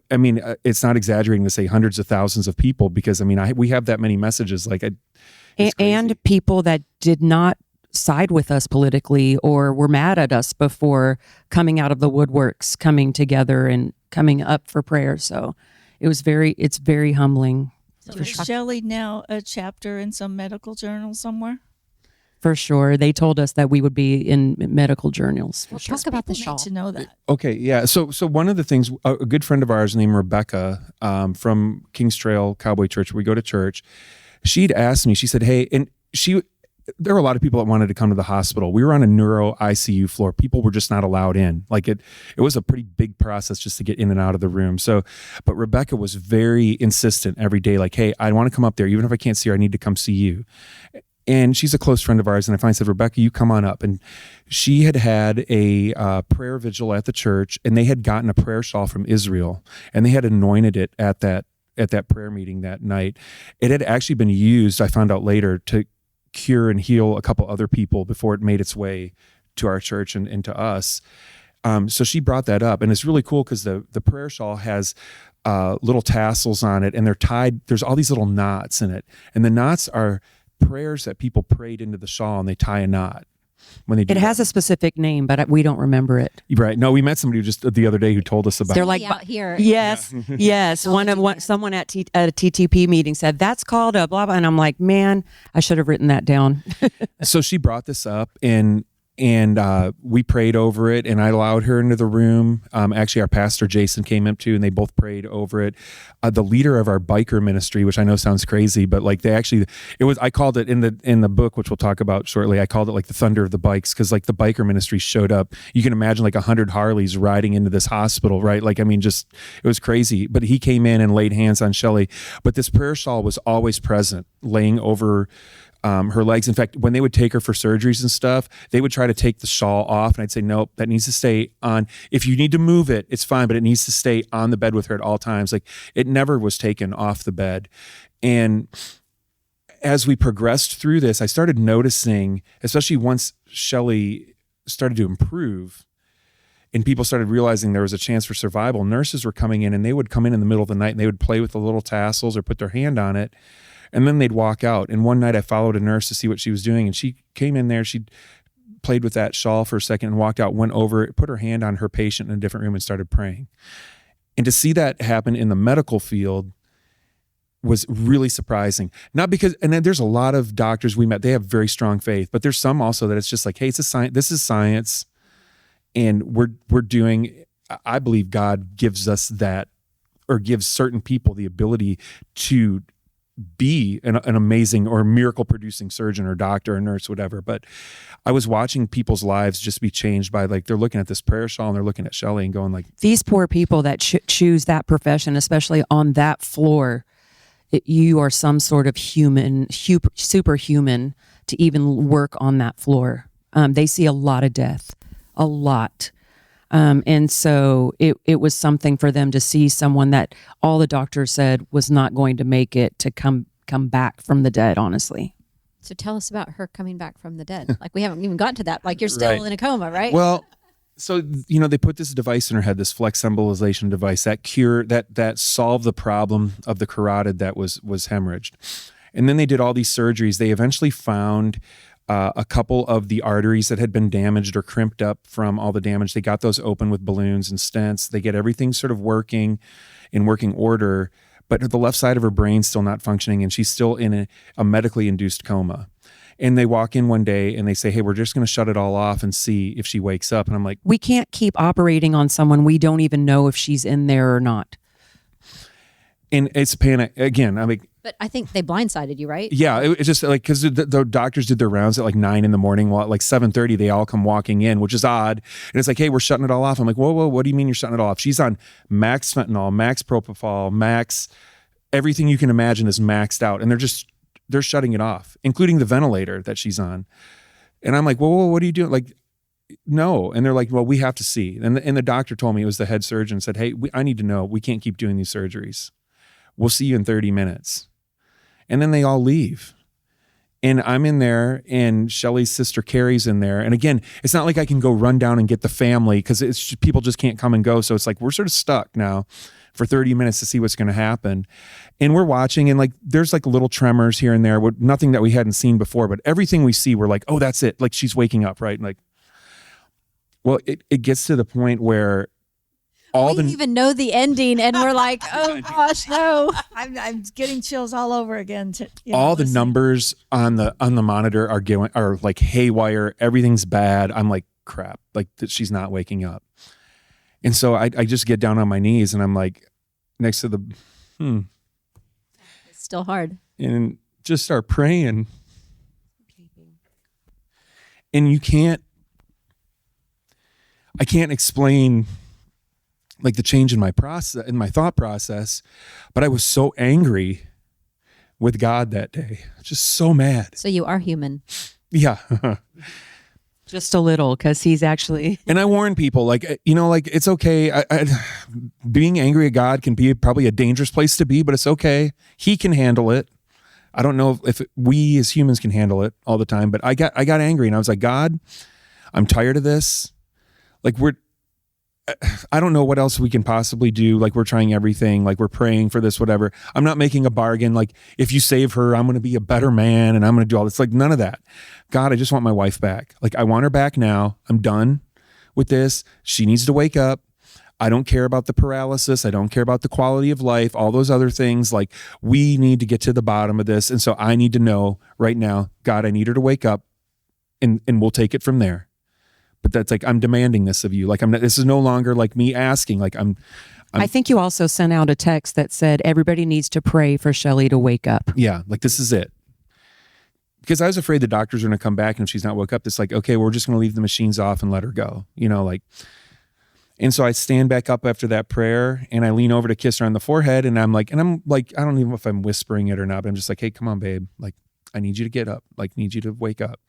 I mean, it's not exaggerating to say hundreds of thousands of people, because I mean, we have that many messages. Like,
and people that did not side with us politically or were mad at us before, coming out of the woodworks, coming together and coming up for prayer. So it's very humbling.
So is Shelley now a chapter in some medical journal somewhere?
For sure. They told us that we would be in medical journals.
Well, talk about the shawl.
To know that.
Okay, yeah. So one of the things, a good friend of ours named Rebecca from Kings Trail Cowboy Church, we go to church, she'd asked me, she said, "Hey," and there were a lot of people that wanted to come to the hospital. We were on a neuro ICU floor. People were just not allowed in. Like it was a pretty big process just to get in and out of the room. So, but Rebecca was very insistent every day, like, "Hey, I want to come up there. Even if I can't see her, I need to come see you." And she's a close friend of ours. And I finally said, "Rebecca, you come on up." And she had a prayer vigil at the church, and they had gotten a prayer shawl from Israel, and they had anointed it at that prayer meeting that night. It had actually been used, I found out later, to cure and heal a couple other people before it made its way to our church and to us. So she brought that up, and it's really cool because the prayer shawl has little tassels on it, and they're tied. There's all these little knots in it, and the knots are prayers that people prayed into the shawl, and they tie a knot when they do.
It has a specific name, but we don't remember it.
Right? No, we met somebody just the other day who told us about.
They're like,
out here.
Yes, yes. Someone at a TTP meeting said that's called a blah blah, and I'm like, man, I should have written that down.
So she brought this up, and we prayed over it, and I allowed her into the room. Actually, our pastor Jason came up too, and they both prayed over it. The leader of our biker ministry, which I know sounds crazy, but like I called it in the book, which we'll talk about shortly. I called it like the thunder of the bikes, because like the biker ministry showed up. You can imagine like 100 Harleys riding into this hospital, right? Like, I mean, just it was crazy. But he came in and laid hands on Shelley. But this prayer shawl was always present, laying over her legs. In fact, when they would take her for surgeries and stuff, they would try to take the shawl off, and I'd say, "Nope, that needs to stay on. If you need to move it, it's fine, but it needs to stay on the bed with her at all times." Like, it never was taken off the bed. And as we progressed through this, I started noticing, especially once Shelley started to improve and people started realizing there was a chance for survival, nurses were coming in, and they would come in the middle of the night, and they would play with the little tassels or put their hand on it. And then they'd walk out. And one night I followed a nurse to see what she was doing. And she came in there, she played with that shawl for a second and walked out, went over, put her hand on her patient in a different room and started praying. And to see that happen in the medical field was really surprising. Not because, and then there's a lot of doctors we met, they have very strong faith, but there's some also that it's just like, hey, it's a science, this is science. And we're doing, I believe God gives us that or gives certain people the ability to be an amazing or miracle producing surgeon or doctor or nurse, whatever. But I was watching people's lives just be changed by, like, they're looking at this prayer shawl and they're looking at Shelley and going like,
These poor people that choose that profession, especially on that floor, you are some sort of human, superhuman to even work on that floor. They see a lot of death, a lot. And so it was something for them to see someone that all the doctors said was not going to make it to come back from the dead, honestly.
So tell us about her coming back from the dead. Like, we haven't even gotten to that. Like, you're still
Right.
in a coma, right?
well, so, they put this device in her head, this flex embolization device that solved the problem of the carotid that was hemorrhaged. And then they did all these surgeries. They eventually found a couple of the arteries that had been damaged or crimped up from all the damage. They got those open with balloons and stents. They get everything sort of working in working order, but the left side of her brain's still not functioning, and she's still in a medically induced coma. And they walk in one day and they say, hey, we're just going to shut it all off and see if she wakes up. And I'm like,
We can't keep operating on someone we don't even know if she's in there or not.
and it's panic again. I'm like,
But I think they blindsided you, right?
yeah, it's just like, because the doctors did their rounds at like 9 a.m. While at like 7:30 they all come walking in, which is odd. And it's like, hey, we're shutting it all off. I'm like, whoa, what do you mean you're shutting it all off? She's on max fentanyl, max propofol, max everything you can imagine is maxed out, and they're shutting it off, including the ventilator that she's on. And I'm like, whoa, what are you doing? Like, no. And they're like, well, we have to see. And the doctor told me, it was the head surgeon, said, hey, I need to know. We can't keep doing these surgeries. We'll see you in 30 minutes. And then they all leave. And I'm in there, and Shelley's sister Carrie's in there. And again, it's not like I can go run down and get the family, because people just can't come and go. So it's like, we're sort of stuck now for 30 minutes to see what's going to happen. And we're watching, and like, there's like little tremors here and there, nothing that we hadn't seen before, but everything we see, we're like, oh, that's it. Like, she's waking up, right? And like, well, it gets to the point where
We didn't even know the ending, and we're like, oh gosh, no.
I'm getting chills all over again.
All the numbers on the monitor are like haywire. Everything's bad. I'm like, crap, like she's not waking up. And so I just get down on my knees, and I'm like, next to the,
It's still hard.
and just start praying. And I can't explain like the change in my process, in my thought process, but I was so angry with God that day, just so mad.
So you are human.
Yeah.
Just a little, because he's actually...
And I warn people, like, like, it's okay. Being angry at God can be probably a dangerous place to be, but it's okay. He can handle it. I don't know if we as humans can handle it all the time, but I got angry, and I was like, God, I'm tired of this. Like, I don't know what else we can possibly do. Like, we're trying everything. Like, we're praying for this, whatever. I'm not making a bargain. Like, if you save her, I'm going to be a better man, and I'm going to do all this. Like, none of that. God, I just want my wife back. Like, I want her back now. I'm done with this. She needs to wake up. I don't care about the paralysis. I don't care about the quality of life, all those other things. Like, we need to get to the bottom of this. And so I need to know right now, God, I need her to wake up, and we'll take it from there. But that's like, I'm demanding this of you. Like, this is no longer like me asking. Like,
I think you also sent out a text that said everybody needs to pray for Shelley to wake up.
yeah, like, this is it. Because I was afraid the doctors are going to come back, and if she's not woke up, it's like, okay, we're just going to leave the machines off and let her go. Like, and so I stand back up after that prayer, and I lean over to kiss her on the forehead, and I'm like, I don't even know if I'm whispering it or not, but I'm just like, hey, come on, babe. Like, I need you to get up. Like, need you to wake up.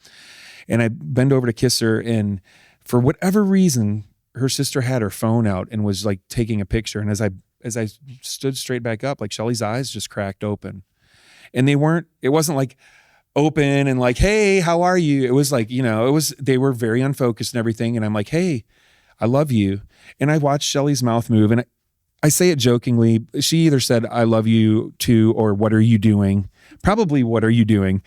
And I bend over to kiss her, and for whatever reason, her sister had her phone out and was like taking a picture. And as I stood straight back up, like, Shelley's eyes just cracked open, and it wasn't like open and like, hey, how are you? It was like, they were very unfocused and everything. And I'm like, hey, I love you. And I watched Shelley's mouth move, and I say it jokingly. She either said, I love you too, or what are you doing? Probably, what are you doing?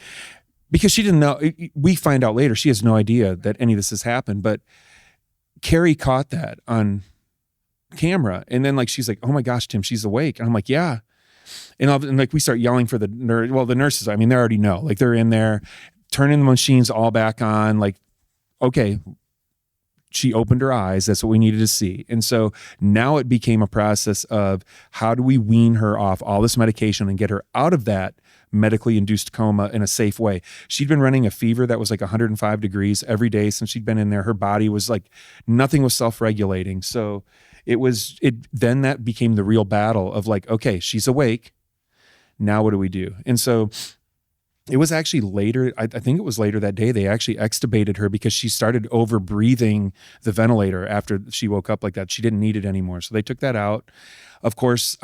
Because she didn't know. We find out later she has no idea that any of this has happened. But Carrie caught that on camera. And then like, she's like, oh my gosh, Tim, she's awake. And I'm like, yeah. And like, we start yelling for the nurse. Well, the nurses, I mean, they already know. Like, they're in there turning the machines all back on. Like, okay, she opened her eyes. That's what we needed to see. And so now it became a process of how do we wean her off all this medication and get her out of that medically induced coma in a safe way. She'd been running a fever that was like 105 degrees every day since she'd been in there. Her body was like, nothing was self-regulating. So then that became the real battle of like, okay, she's awake. Now what do we do? And so it was actually later, I think it was later that day, they actually extubated her because she started over breathing the ventilator after she woke up like that. She didn't need it anymore. So they took that out. Of course,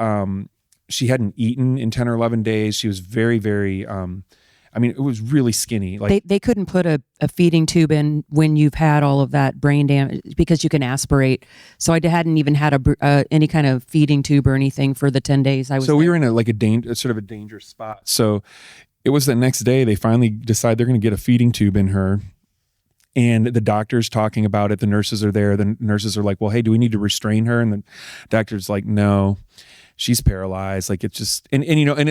she hadn't eaten in 10 or 11 days. She was very, very, it was really skinny. Like
they couldn't put a feeding tube in when you've had all of that brain damage because you can aspirate. So I hadn't even had any kind of feeding tube or anything for the 10 days I was
So
there.
we were in a sort of a dangerous spot. So it was the next day they finally decide they're going to get a feeding tube in her. And the doctor's talking about it. The nurses are there. The nurses are like, well, hey, do we need to restrain her? And the doctor's like, no, she's paralyzed. Like it's just, and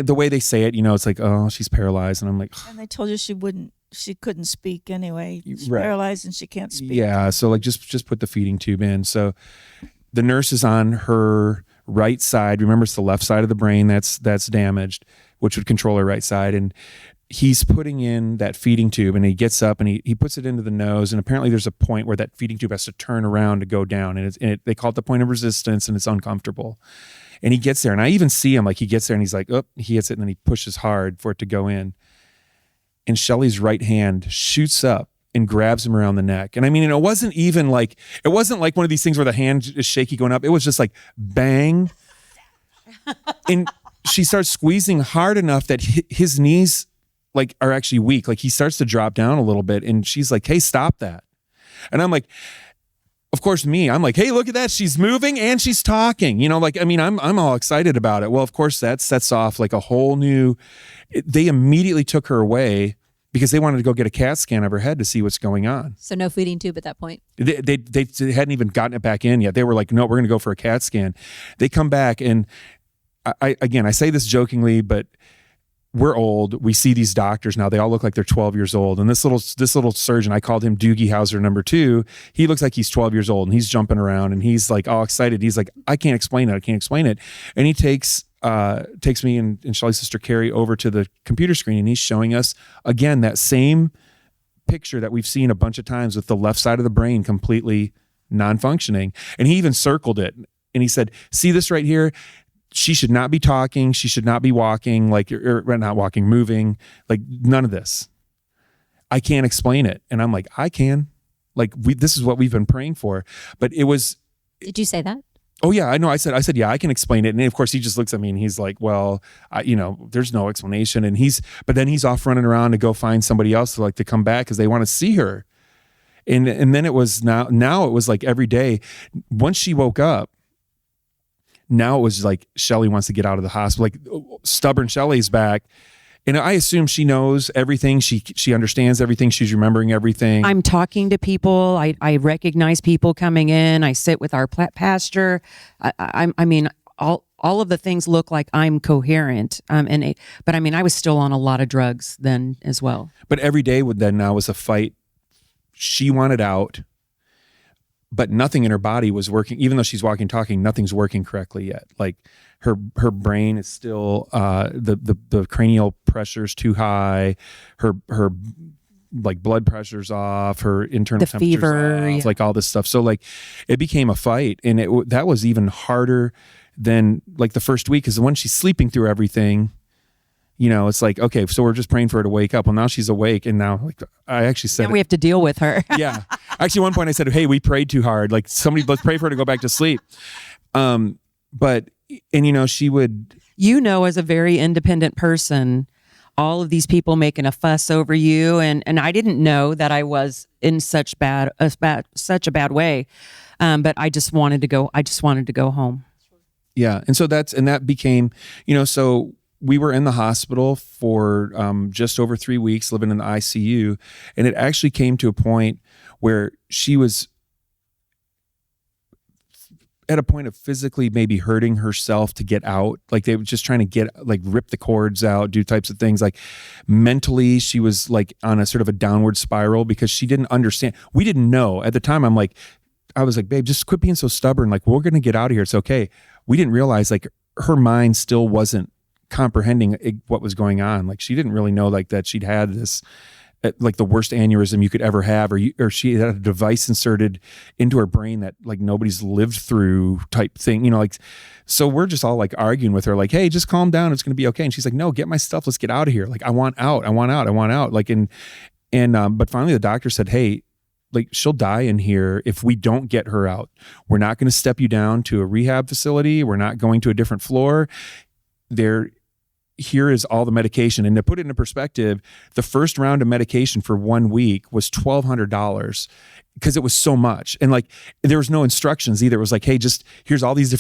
the way they say it, it's like, oh, she's paralyzed. And I'm like,
And they told you she couldn't speak anyway. She's
Right.
paralyzed and she can't speak.
yeah. So like, just put the feeding tube in. So the nurse is on her right side. Remember, it's the left side of the brain that's damaged, which would control her right side. And he's putting in that feeding tube and he gets up and he puts it into the nose. And apparently there's a point where that feeding tube has to turn around to go down. And they call it the point of resistance and it's uncomfortable. And he gets there and I even see him, like he gets there and he's like, oh, he hits it and then he pushes hard for it to go in. And Shelley's right hand shoots up and grabs him around the neck. And it wasn't like one of these things where the hand is shaky going up. It was just like bang. And she starts squeezing hard enough that his knees like are actually weak. Like he starts to drop down a little bit and she's like, hey, stop that. And I'm like, of course I'm like, hey, look at that. She's moving and she's talking, I'm all excited about it. Well, of course that sets off like a whole new, they immediately took her away because they wanted to go get a CAT scan of her head to see what's going on.
So no feeding tube at that point.
They hadn't even gotten it back in yet. They were like, no, we're going to go for a CAT scan. They come back and I say this jokingly, but we're old. We see these doctors now. They all look like they're 12 years old. And this little surgeon, I called him Doogie Howser number 2. He looks like he's 12 years old and he's jumping around and he's like all excited. He's like, I can't explain it. And he takes me and Shelley's sister Carrie over to the computer screen and he's showing us again that same picture that we've seen a bunch of times with the left side of the brain completely non-functioning. And he even circled it and he said, see this right here? She should not be talking. She should not be walking, not walking, moving, like none of this. I can't explain it. And I'm like, I can. Like this is what we've been praying for. But it was.
Did you say that?
Oh yeah, I know. I said, yeah, I can explain it. And of course he just looks at me and he's like, well, there's no explanation. And but then he's off running around to go find somebody else to come back because they want to see her. And then it was now it was like every day. Once she woke up, now it was like Shelley wants to get out of the hospital. Like stubborn Shelley's back. And I assume she knows everything. She understands everything. She's remembering everything.
I'm talking to people. I recognize people coming in. I sit with our pastor. All of the things look like I'm coherent. But I was still on a lot of drugs then as well.
But every day now was a fight. She wanted out. But nothing in her body was working. Even though she's walking, talking, nothing's working correctly yet. Like her brain is still the cranial pressure's too high. Her like blood pressure's off. Her internal temperature's
fever,
off. Like all this stuff. So like it became a fight, and that was even harder than like the first week, because when she's sleeping through everything. It's like, okay, so we're just praying for her to wake up. Well, now she's awake. And now I actually said,
and we have to deal with her.
Yeah. Actually, at one point I said, hey, we prayed too hard. Like let's pray for her to go back to sleep. She would,
as a very independent person, all of these people making a fuss over you. And I didn't know that I was in such a bad way. But I just wanted to go home.
Yeah. And so that became, so we were in the hospital for just over 3 weeks, living in the ICU. And it actually came to a point where she was at a point of physically maybe hurting herself to get out. Like they were just trying to rip the cords out, do types of things. Like mentally, she was like on a sort of a downward spiral because she didn't understand. We didn't know at the time. I'm like, I was like, babe, just quit being so stubborn. Like, we're going to get out of here. It's okay. We didn't realize like her mind still wasn't comprehending what was going on. Like, she didn't really know like that she'd had this, like the worst aneurysm you could ever have, or she had a device inserted into her brain that like nobody's lived through type thing, like, so we're just all like arguing with her, like, hey, just calm down. It's going to be okay. And she's like, no, get my stuff. Let's get out of here. Like, I want out. Like, but finally the doctor said, hey, like, she'll die in here if we don't get her out. We're not going to step you down to a rehab facility. We're not going to a different floor. Here is all the medication. And to put it into perspective, the first round of medication for 1 week was $1,200 because it was so much. And like, there was no instructions either. It was like, hey, just here's all these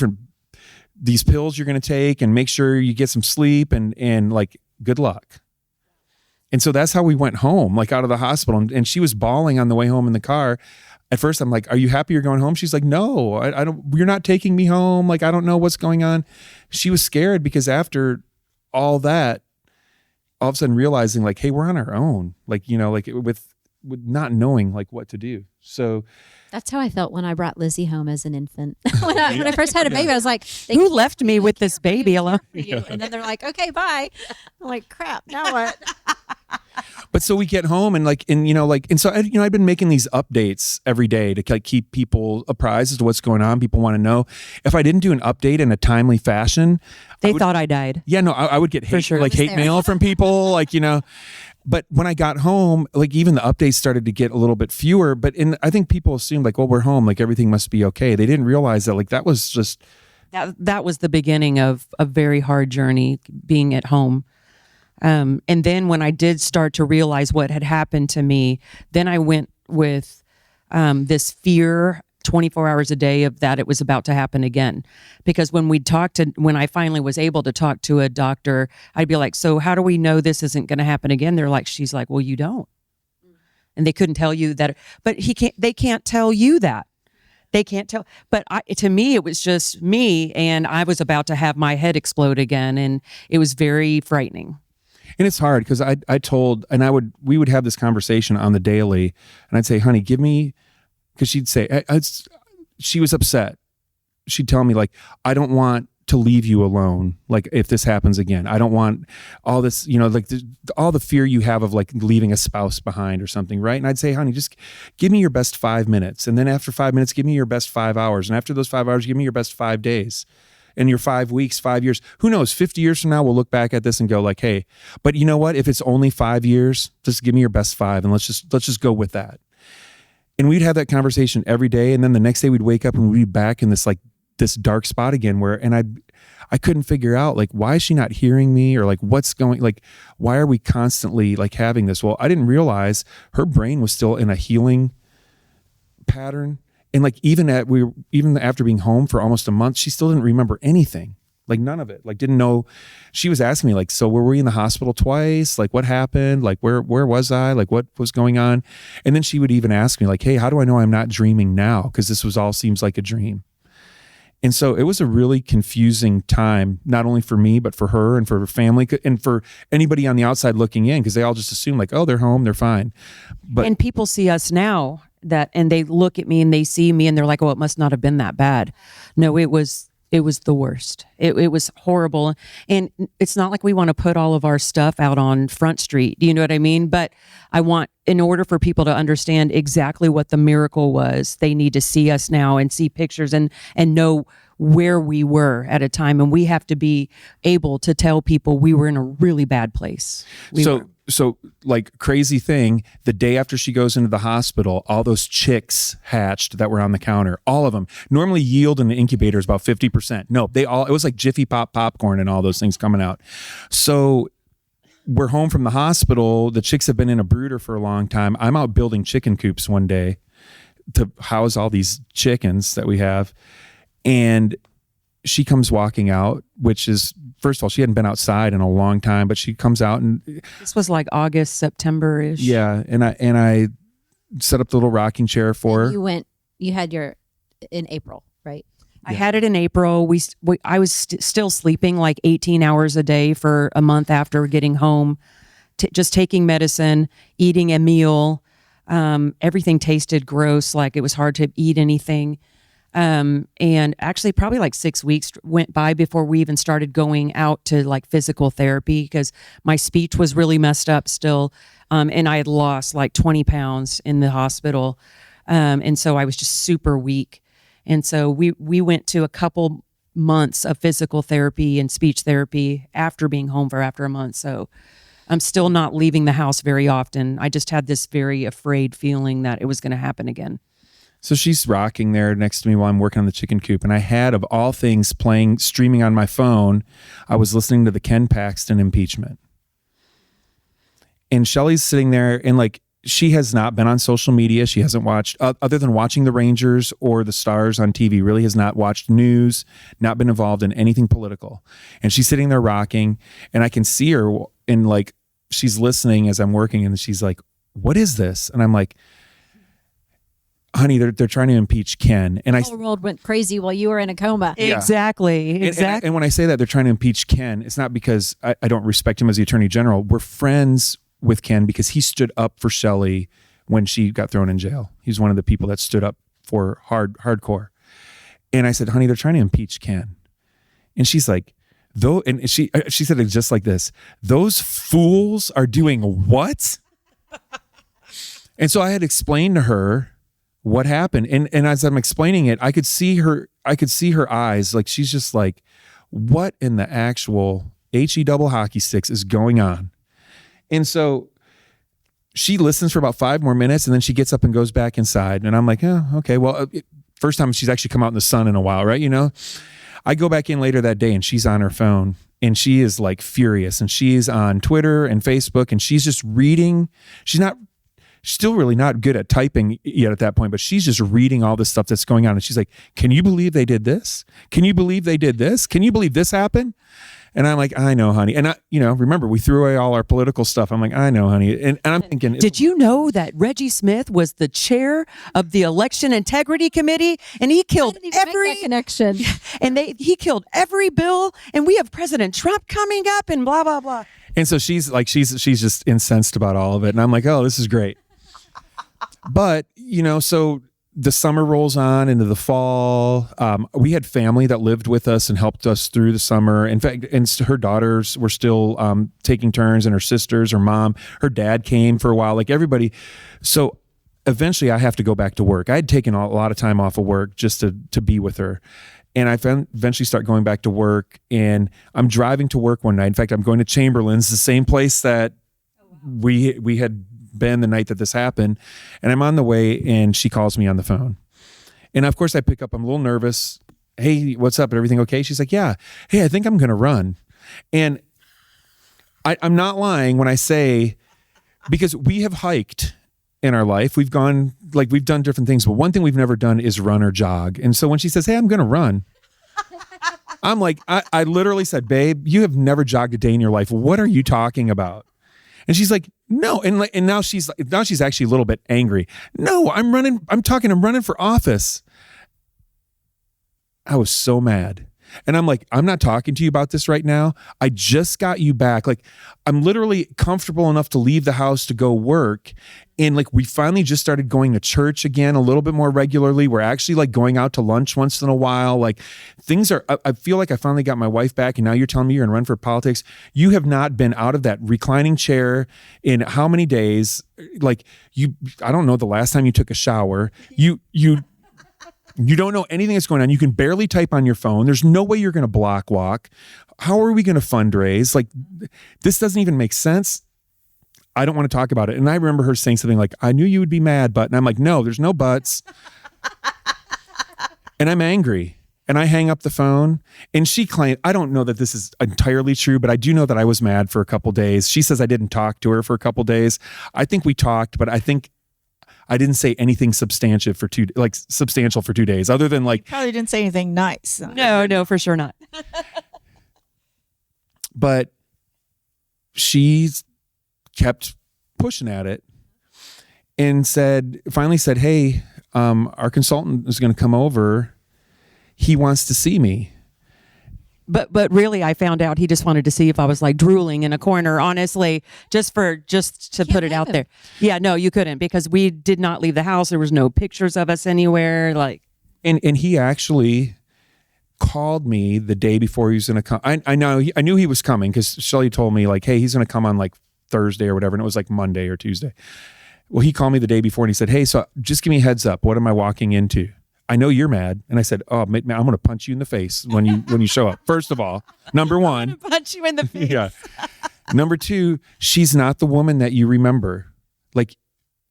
pills you're going to take and make sure you get some sleep and like, good luck. And so that's how we went home, like out of the hospital. And she was bawling on the way home in the car. At first I'm like, are you happy you're going home? She's like, no, I don't, you're not taking me home. Like, I don't know what's going on. She was scared because after all that, all of a sudden realizing like, hey, we're on our own, like, like with not knowing like what to do. So
that's how I felt when I brought Lizzie home as an infant. when I first had a baby, I was like,
who left me with this baby alone?
And then they're like, okay, bye. I'm like, crap, now what?
But so we get home and so I've been making these updates every day to like keep people apprised as to what's going on. People want to know. If I didn't do an update in a timely fashion,
they thought I died.
Yeah, no, I would get hate
there.
mail from people, like, But when I got home, like even the updates started to get a little bit fewer. But I think people assumed like, well, we're home, like everything must be okay. They didn't realize that like that was just
that was the beginning of a very hard journey being at home. And then when I did start to realize what had happened to me, then I went with this fear 24 hours a day of that it was about to happen again. Because when I finally was able to talk to a doctor, I'd be like, so how do we know this isn't going to happen again? She's like, well, you don't. And they couldn't tell you that, but they can't tell you that. They can't tell. But to me, it was just me, and I was about to have my head explode again. And it was very frightening.
And it's hard because we would have this conversation on the daily, and I'd say, honey, give me, because she'd say, she was upset. She'd tell me like, I don't want to leave you alone. Like if this happens again, I don't want all this, like all the fear you have of like leaving a spouse behind or something. Right. And I'd say, honey, just give me your best 5 minutes. And then after 5 minutes, give me your best 5 hours. And after those 5 hours, give me your best 5 days. And your 5 weeks, 5 years, who knows, 50 years from now, we'll look back at this and go like, hey, but you know what? If it's only 5 years, just give me your best 5 and let's just go with that. And we'd have that conversation every day. And then the next day we'd wake up and we'd be back in this dark spot again and I couldn't figure out like, why is she not hearing me? Or like, why are we constantly like having this? Well, I didn't realize her brain was still in a healing pattern. And like, even after being home for almost a month, she still didn't remember anything, like none of it, like didn't know. She was asking me like, so were we in the hospital twice? Like what happened? Like where was I? Like what was going on? And then she would even ask me like, hey, how do I know I'm not dreaming now? Because this all seems like a dream. And so it was a really confusing time, not only for me, but for her and for her family and for anybody on the outside looking in, because they all just assume like, oh, they're home, they're fine.
And people see us now and they look at me and they see me and they're like, oh, it must not have been that bad. No, it was the worst. It was horrible. And it's not like we want to put all of our stuff out on Front Street. Do you know what I mean? But in order for people to understand exactly what the miracle was, they need to see us now and see pictures and know where we were at a time. And we have to be able to tell people we were in a really bad place.
So like crazy thing, the day after she goes into the hospital, all those chicks hatched that were on the counter, all of them. Normally yield in an incubator is about 50%. No, it was like Jiffy Pop popcorn and all those things coming out. So we're home from the hospital. The chicks have been in a brooder for a long time. I'm out building chicken coops one day to house all these chickens that we have. And she comes walking out, which is, first of all, she hadn't been outside in a long time, but she comes out and
this was like August, September-ish.
Yeah. And I set up the little rocking chair for her.
You had in April, right?
I had it in April. I was still sleeping like 18 hours a day for a month after getting home, just taking medicine, eating a meal, Everything tasted gross, like it was hard to eat anything. And actually probably like 6 weeks went by before we even started going out to like physical therapy, because my speech was really messed up still. And I had lost like 20 pounds in the hospital. And so I was just super weak. And so we went to a couple months of physical therapy and speech therapy after being home for after a month. So I'm still not leaving the house very often. I just had this very afraid feeling that it was going to happen again.
So she's rocking there next to me while I'm working on the chicken coop. And I had, of all things, streaming on my phone, I was listening to the Ken Paxton impeachment. And Shelley's sitting there, and like, she has not been on social media. She hasn't watched, other than watching the Rangers or the Stars on TV, really has not watched news, not been involved in anything political. And she's sitting there rocking, and I can see her, and like, she's listening as I'm working, and she's like, "What is this?" And I'm like, "Honey, they're trying to impeach Ken." And
the whole world went crazy while you were in a coma.
Yeah.
Exactly.
And when I say that they're trying to impeach Ken, it's not because I don't respect him as the Attorney General. We're friends with Ken because he stood up for Shelley when she got thrown in jail. He's one of the people that stood up for hardcore. And I said, "Honey, they're trying to impeach Ken." And she's like, and she said it just like this: "Those fools are doing what?" And so I had explained to her what happened. And as I'm explaining it, I could see her eyes. Like, she's just like, what in the actual HE double hockey sticks is going on? And so she listens for about 5 more minutes, and then she gets up and goes back inside. And I'm like, "Oh, okay. Well, first time she's actually come out in the sun in a while, right? You know, I go back in later that day, and she's on her phone, and she is like furious, and she's on Twitter and Facebook, and she's just reading. She's still really not good at typing yet at that point, but she's just reading all this stuff that's going on. And she's like, "Can you believe they did this? Can you believe they did this? Can you believe this happened?" And I'm like, "I know, honey." And remember, we threw away all our political stuff. I'm like, "I know, honey." And I'm thinking,
did you know that Reggie Smith was the chair of the Election Integrity Committee, and he killed every
connection,
and he killed every bill, and we have President Trump coming up, and blah blah blah.
And so she's just incensed about all of it, and I'm like, "Oh, this is great." But so the summer rolls on into the fall. We had family that lived with us and helped us through the summer. In fact, and her daughters were still taking turns, and her sisters, her mom, her dad came for a while, like everybody. So eventually I have to go back to work. I had taken a lot of time off of work just to be with her. And I eventually start going back to work, and I'm driving to work one night. In fact, I'm going to Chamberlain's, the same place that we had been the night that this happened. And I'm on the way, and she calls me on the phone. And of course I pick up. I'm a little nervous. "Hey, what's up? Everything okay?" She's like, "Yeah. Hey, I think I'm going to run." And I'm not lying when I say, because we have hiked in our life. We've done different things, but one thing we've never done is run or jog. And so when she says, "Hey, I'm going to run," I'm like, I literally said, "Babe, you have never jogged a day in your life. What are you talking about?" And she's like, "No." And now she's actually a little bit angry. "No, I'm running for office." I was so mad. And I'm like, "I'm not talking to you about this right now. I just got you back. Like, I'm literally comfortable enough to leave the house to go work. And like, we finally just started going to church again a little bit more regularly. We're actually like going out to lunch once in a while. Like, I feel like I finally got my wife back, and now you're telling me you're going to run for politics. You have not been out of that reclining chair in how many days? Like, I don't know the last time you took a shower. You don't know anything that's going on. You can barely type on your phone. There's no way you're going to block walk. How are we going to fundraise? Like, this doesn't even make sense. I don't want to talk about it." And I remember her saying something like, "I knew you would be mad, but," and I'm like, "No, there's no buts." And I'm angry, and I hang up the phone, and she claimed, I don't know that this is entirely true, but I do know that I was mad for a couple days. She says I didn't talk to her for a couple days. I think we talked, but I think I didn't say anything substantial for 2 days, other than like,
Probably didn't say anything nice.
No, for sure not.
But she kept pushing at it, and finally said, "Hey, our consultant is going to come over. He wants to see me."
But really, I found out he just wanted to see if I was like drooling in a corner, honestly, just to put it out there. Yeah, no, you couldn't, because we did not leave the house. There was no pictures of us anywhere. Like,
and he actually called me the day before he was going to come. I knew he was coming because Shelley told me like, hey, he's going to come on like Thursday or whatever. And it was like Monday or Tuesday. Well, he called me the day before and he said, hey, so just give me a heads up. What am I walking into? I know you're mad. And I said, oh, man, I'm going to punch you in the face when you show up. First of all, number one.
I'm gonna punch you in the face.
Yeah. Number two, she's not the woman that you remember. Like,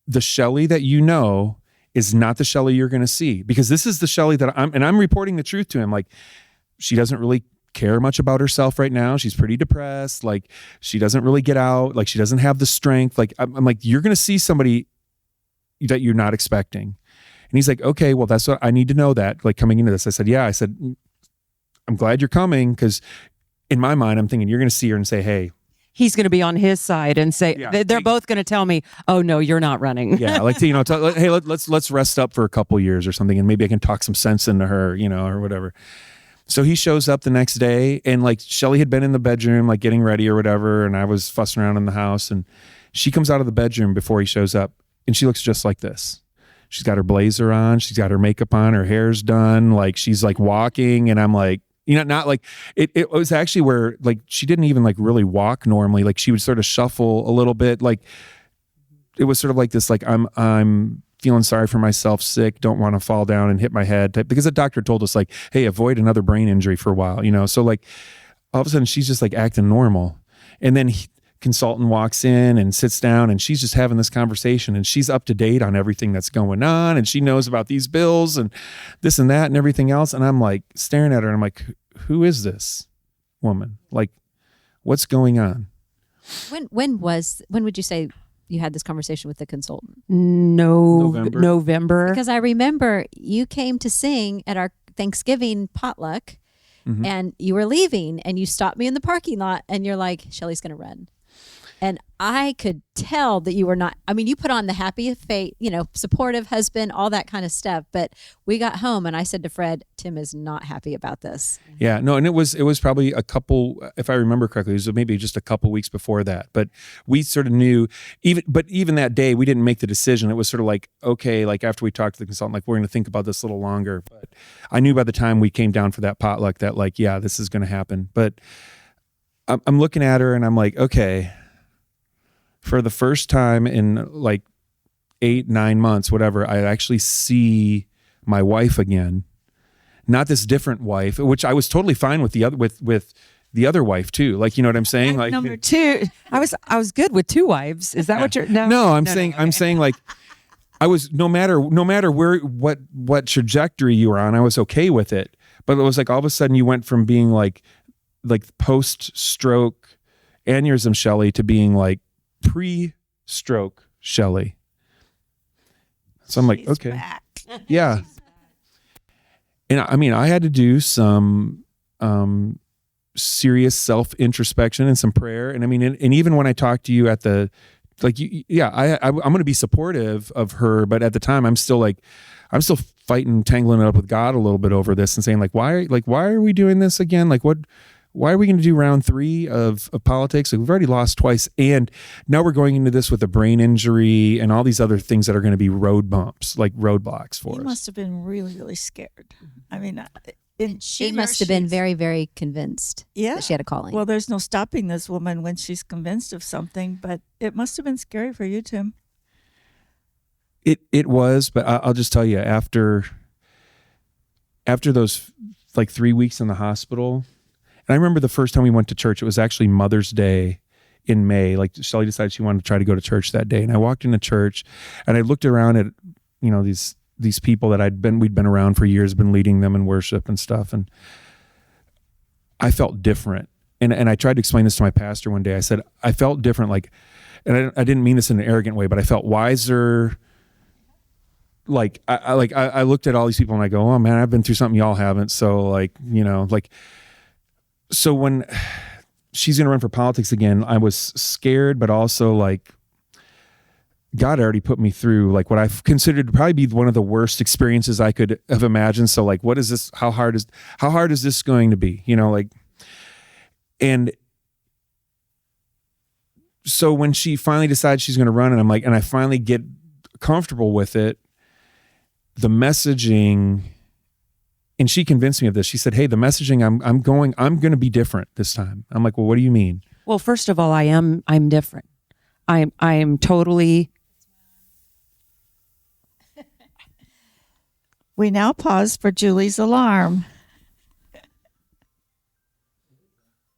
the Shelley that you know is not the Shelley you're going to see, because this is the Shelley that I'm reporting the truth to him. Like, she doesn't really care much about herself right now. She's pretty depressed. Like, she doesn't really get out. Like, she doesn't have the strength. Like, I'm like, you're going to see somebody that you're not expecting. And he's like, okay, well, that's what I need to know that, like, coming into this. I said, yeah. I said, I'm glad you're coming, because in my mind, I'm thinking you're going to see her and say, hey.
He's going to be on his side and say, they're both going to tell me, oh, no, you're not running.
Yeah, like, hey, let's rest up for a couple years or something, and maybe I can talk some sense into her, or whatever. So he shows up the next day, and like, Shelley had been in the bedroom, like, getting ready or whatever, and I was fussing around in the house, and she comes out of the bedroom before he shows up, and she looks just like this. She's got her blazer on, she's got her makeup on, her hair's done, like, she's like walking, and I'm like, not like it was actually where, like, she didn't even like really walk normally. Like, she would sort of shuffle a little bit. Like, it was sort of like this, like, I'm feeling sorry for myself, sick, don't want to fall down and hit my head type, because the doctor told us, like, hey, avoid another brain injury for a while, so like, all of a sudden she's just like acting normal. And then consultant walks in and sits down, and she's just having this conversation, and she's up to date on everything that's going on, and she knows about these bills and this and that and everything else. And I'm like staring at her, and I'm like, who is this woman? Like, what's going on?
When would you say you had this conversation with the consultant?
November.
Because I remember you came to sing at our Thanksgiving potluck, and you were leaving, and you stopped me in the parking lot, and you're like, Shelley's going to run. And I could tell that you were not, I mean, you put on the happy face, supportive husband, all that kind of stuff. But we got home, and I said to Fred, Tim is not happy about this.
Yeah, no, and it was probably a couple, if I remember correctly, it was maybe just a couple weeks before that. But we sort of knew, even that day, we didn't make the decision. It was sort of like, okay, like, after we talked to the consultant, like, we're going to think about this a little longer. But I knew by the time we came down for that potluck that, like, yeah, this is going to happen. But I'm looking at her, and I'm like, okay, for the first time in like 8-9 months, whatever, I actually see my wife again. Not this different wife, which I was totally fine with the other wife too. Like, you know what I'm saying? Like,
number two, I was good with two wives. Is that what you're?
No, I'm saying like, I was, no matter where, what trajectory you were on, I was okay with it. But it was like, all of a sudden you went from being like post-stroke aneurysm Shelley to being like pre-stroke Shelley. So I'm like, okay,
back.
Yeah. And I mean, I had to do some serious self-introspection and some prayer. And I mean, and even when I talked to you at the, like, I'm going to be supportive of her, but at the time I'm still fighting, tangling it up with God a little bit over this and saying, like, why are we doing this again? Like, why are we going to do round 3 of politics? Like, we've already lost twice. And now we're going into this with a brain injury and all these other things that are going to be road bumps, like roadblocks for us.
You must have been really, really scared. I mean,
she must have been very, very convinced that she had a calling.
Well, there's no stopping this woman when she's convinced of something, but it must have been scary for you, Tim.
It was, but I'll just tell you, after those like 3 weeks in the hospital, and I remember the first time we went to church, it was actually Mother's Day in May. Like, Shelley decided she wanted to try to go to church that day. And I walked into church, and I looked around at, these people that we'd been around for years, been leading them in worship and stuff. And I felt different. And I tried to explain this to my pastor one day. I said, I felt different. Like, and I didn't mean this in an arrogant way, but I felt wiser. Like, I looked at all these people, and I go, oh man, I've been through something y'all haven't. So so when she's going to run for politics again, I was scared, but also like, God already put me through like what I've considered to probably be one of the worst experiences I could have imagined. So like, what is this? How hard is this going to be? Like, And so when she finally decides she's going to run, and I'm like, and I finally get comfortable with it, the messaging, and she convinced me of this. She said, "Hey, the messaging, I'm going to be different this time." I'm like, "Well, what do you mean?"
Well, first of all, I'm different. I'm totally.
We now pause for Julie's alarm.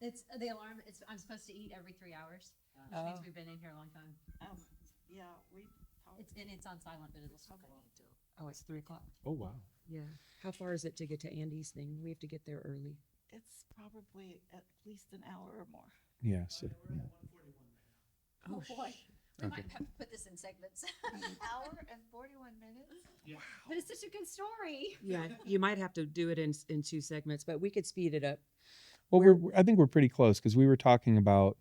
It's the alarm. I'm supposed to eat every 3 hours. Which means we've been in here a long time. It's on silent, but it'll still go.
Oh, it's 3:00.
Oh, wow.
Yeah. How far is it to get to Andy's thing? We have to get there early.
It's probably at least an hour or more.
Yeah. So,
Oh boy. We might have to put this in segments.
Hour and 41 minutes?
Wow. But it's such a good story.
Yeah, you might have to do it in 2 segments, but we could speed it up.
well, I think we're pretty close because we were talking about.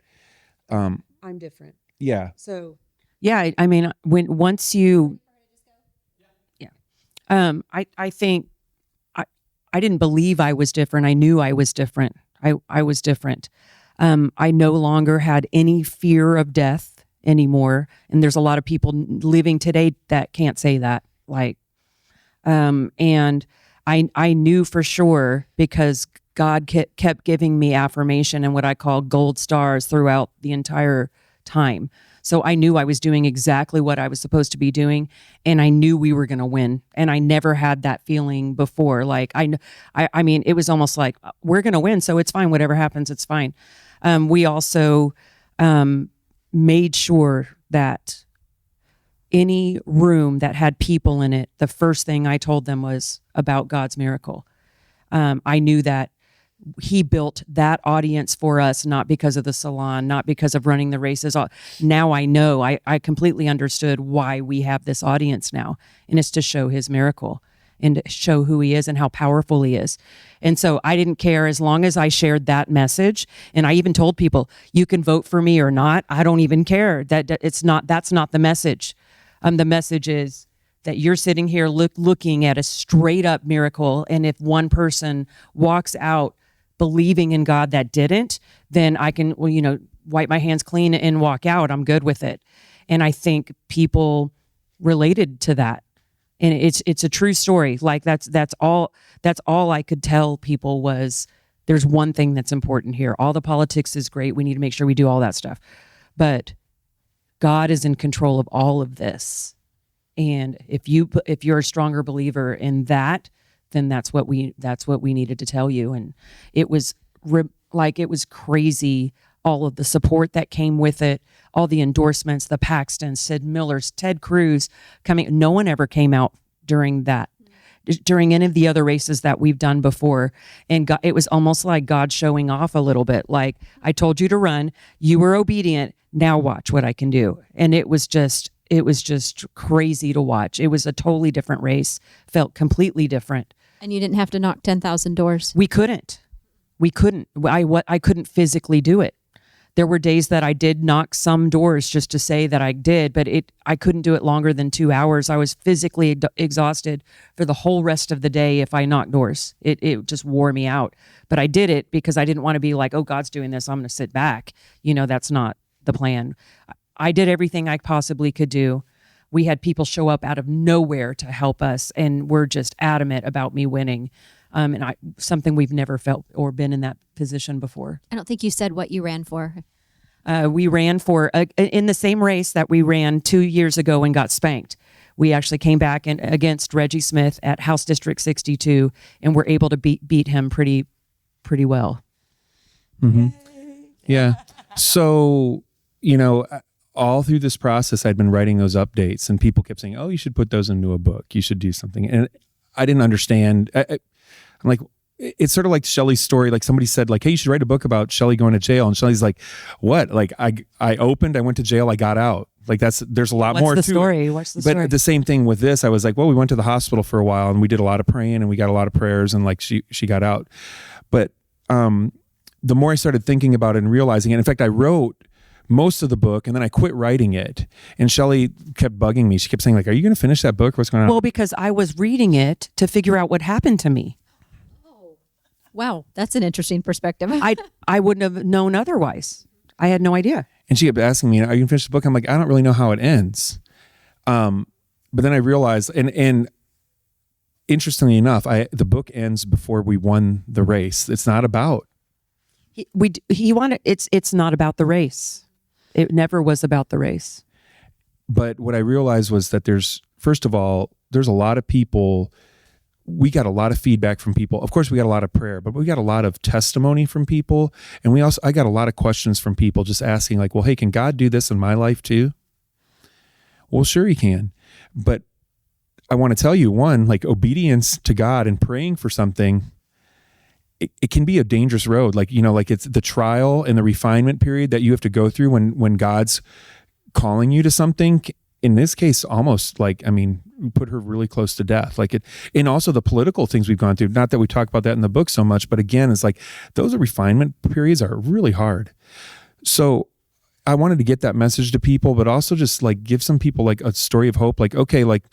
I'm different.
Yeah.
So, yeah, I mean, once you, yeah, I think I didn't believe I was different. I knew I was different. I was different. I no longer had any fear of death anymore. And there's a lot of people living today that can't say that. And I knew for sure because God kept giving me affirmation and what I call gold stars throughout the entire time. So I knew I was doing exactly what I was supposed to be doing, and I knew we were going to win. And I never had that feeling before. I mean, it was almost like we're going to win, so it's fine. Whatever happens, it's fine. We also made sure that any room that had people in it, the first thing I told them was about God's miracle. I knew that he built that audience for us, not because of the salon, not because of running the races. Now I know, I completely understood why we have this audience now. And it's to show his miracle and to show who he is and how powerful he is. And so I didn't care as long as I shared that message. And I even told people, you can vote for me or not. I don't even care. That's not the message. The message is that you're sitting here looking at a straight up miracle. And if one person walks out believing in God that didn't, then I can, wipe my hands clean and walk out. I'm good with it. And I think people related to that. And it's a true story. Like that's all I could tell people was there's one thing that's important here. All the politics is great. We need to make sure we do all that stuff. But God is in control of all of this. And if you're a stronger believer in that, then that's what we needed to tell you. And it was it was crazy, all of the support that came with it, all the endorsements, the Paxtons, Sid Millers, Ted Cruz coming. No one ever came out during any of the other races that we've done before. And it was almost like God showing off a little bit. Like, I told you to run, you were obedient, now watch what I can do. And it was just crazy to watch. It was a totally different race, felt completely different.
And you didn't have to knock 10,000 doors.
We couldn't. I couldn't physically do it. There were days that I did knock some doors just to say that I did, but I couldn't do it longer than 2 hours. I was physically exhausted for the whole rest of the day if I knocked doors. It just wore me out. But I did it because I didn't want to be like, oh, God's doing this, I'm going to sit back. That's not the plan. I did everything I possibly could do. We had people show up out of nowhere to help us, and we're just adamant about me winning. And something we've never felt or been in that position before.
I don't think you said what you ran for.
We ran for, in the same race that we ran 2 years ago and got spanked. We actually came back against Reggie Smith at House District 62 and were able to beat him pretty well.
Mm-hmm. Yeah. So, all through this process, I'd been writing those updates, and people kept saying, oh, you should put those into a book. You should do something. And I didn't understand. I'm like, it's sort of like Shelley's story. Like, somebody said, like, hey, you should write a book about Shelley going to jail. And Shelley's like, what? Like, I opened, I went to jail, I got out. Like, there's a lot more to
it. What's the story?
But the same thing with this, I was like, well, we went to the hospital for a while and we did a lot of praying and we got a lot of prayers, and like she got out. But the more I started thinking about it and realizing it, in fact, I wrote most of the book and then I quit writing it. And Shelley kept bugging me. She kept saying, like, are you going to finish that book? What's going on?
Well, because I was reading it to figure out what happened to me.
Wow, that's an interesting perspective.
I wouldn't have known otherwise. I had no idea.
And she kept asking me, "Are you gonna finish the book?" I'm like, "I don't really know how it ends." But then I realized, and interestingly enough, the book ends before we won the race. It's not about.
He wanted. It's not about the race. It never was about the race.
But what I realized was that first of all, there's a lot of people. We got a lot of feedback from people. Of course, we got a lot of prayer, but we got a lot of testimony from people. And I got a lot of questions from people just asking like, well, hey, can God do this in my life too? Well, sure he can. But I want to tell you, one, like obedience to God and praying for something, it can be a dangerous road. Like, like it's the trial and the refinement period that you have to go through when God's calling you to something. In this case, almost like, we put her really close to death. And also the political things we've gone through, not that we talk about that in the book so much, but again, it's like those refinement periods are really hard. So I wanted to get that message to people, but also just like give some people like a story of hope. Like, okay, like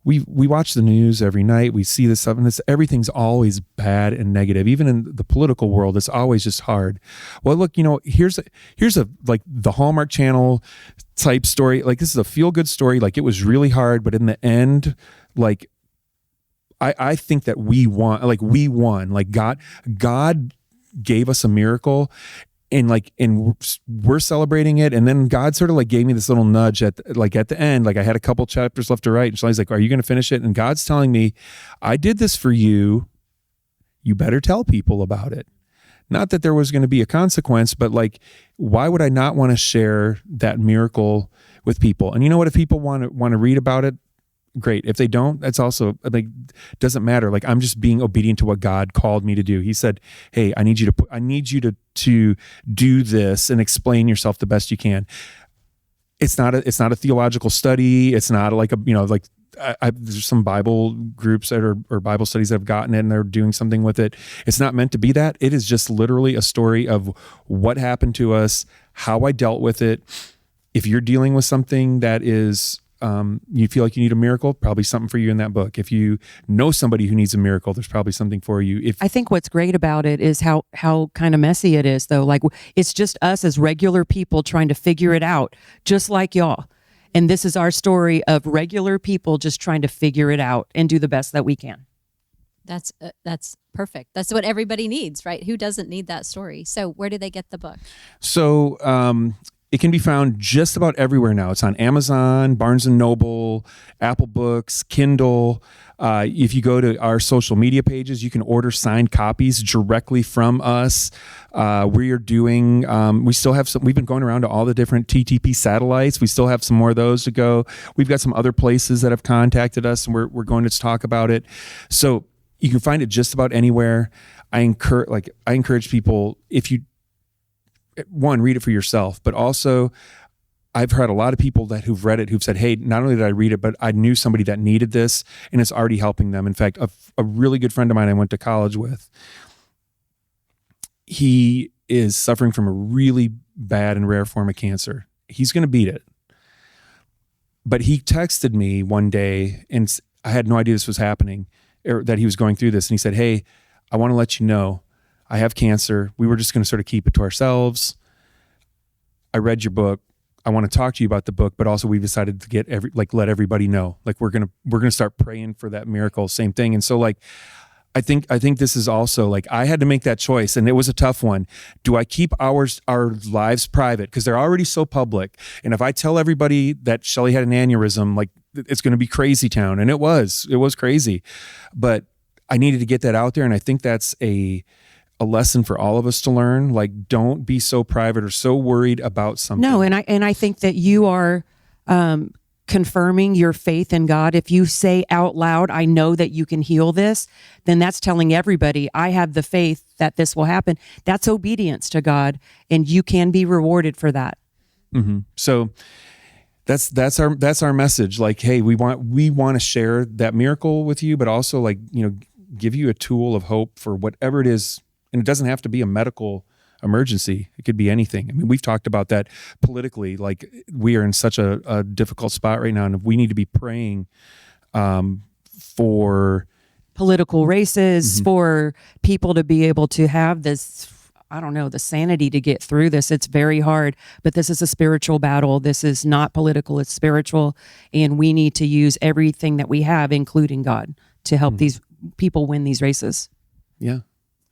we watch the news every night. We see this stuff, and everything's always bad and negative. Even in the political world, it's always just hard. Well, look, here's a like the Hallmark Channel type story. Like this is a feel good story. Like it was really hard, but in the end, like I think that we won. Like God gave us a miracle. And we're celebrating it. And then God sort of like gave me this little nudge at the end. Like I had a couple chapters left to write. And Shelley's like, "Are you going to finish it?" And God's telling me, "I did this for you. You better tell people about it." Not that there was going to be a consequence, but like, why would I not want to share that miracle with people? And you know what? If people want to read about it, great. If they don't, that's also like, doesn't matter. Like I'm just being obedient to what God called me to do. He said, "Hey, I need you to do this and explain yourself the best you can." It's not a theological study. It's not like there's some Bible groups or Bible studies that have gotten it and they're doing something with it. It's not meant to be that. It is just literally a story of what happened to us, how I dealt with it. If you're dealing with something that is, you feel like you need a miracle, probably something for you in that book. If you know somebody who needs a miracle, there's probably something for you.
I think what's great about it is how kind of messy it is, though. Like it's just us as regular people trying to figure it out, just like y'all. And this is our story of regular people just trying to figure it out and do the best that we can.
That's perfect. That's what everybody needs, right? Who doesn't need that story? So where do they get the book?
So it can be found just about everywhere now. It's on Amazon, Barnes & Noble, Apple Books, Kindle. If you go to our social media pages, you can order signed copies directly from us. We still have some, we've been going around to all the different TTP satellites. We still have some more of those to go. We've got some other places that have contacted us and we're going to talk about it. So you can find it just about anywhere. I encourage people, if you, one, read it for yourself, but also I've heard a lot of people who've read it who've said, "Hey, not only did I read it, but I knew somebody that needed this and it's already helping them." In fact, a really good friend of mine I went to college with, he is suffering from a really bad and rare form of cancer. He's going to beat it. But he texted me one day, and I had no idea this was happening, or that he was going through this. And he said, "Hey, I want to let you know I have cancer. We were just going to sort of keep it to ourselves. I read your book. I want to talk to you about the book, but also we've decided to let everybody know. Like we're going to start praying for that miracle." Same thing. And so like, I think this is also like, I had to make that choice and it was a tough one. Do I keep our lives private? Because they're already so public. And if I tell everybody that Shelley had an aneurysm, like it's going to be crazy town. And it was crazy, but I needed to get that out there. And I think that's a lesson for all of us to learn. Like, don't be so private or so worried about something.
No, and I think that you are confirming your faith in God. If you say out loud, "I know that you can heal this," then that's telling everybody, I have the faith that this will happen. That's obedience to God, and you can be rewarded for that.
Mm-hmm. So that's our message. Like, hey, we want to share that miracle with you, but also like, give you a tool of hope for whatever it is. And it doesn't have to be a medical emergency. It could be anything. I mean, we've talked about that politically. Like we are in such a difficult spot right now, and we need to be praying for
political races, for people to be able to have this, I don't know, the sanity to get through this. It's very hard, but this is a spiritual battle. This is not political, it's spiritual. And we need to use everything that we have, including God, to help these people win these races.
Yeah.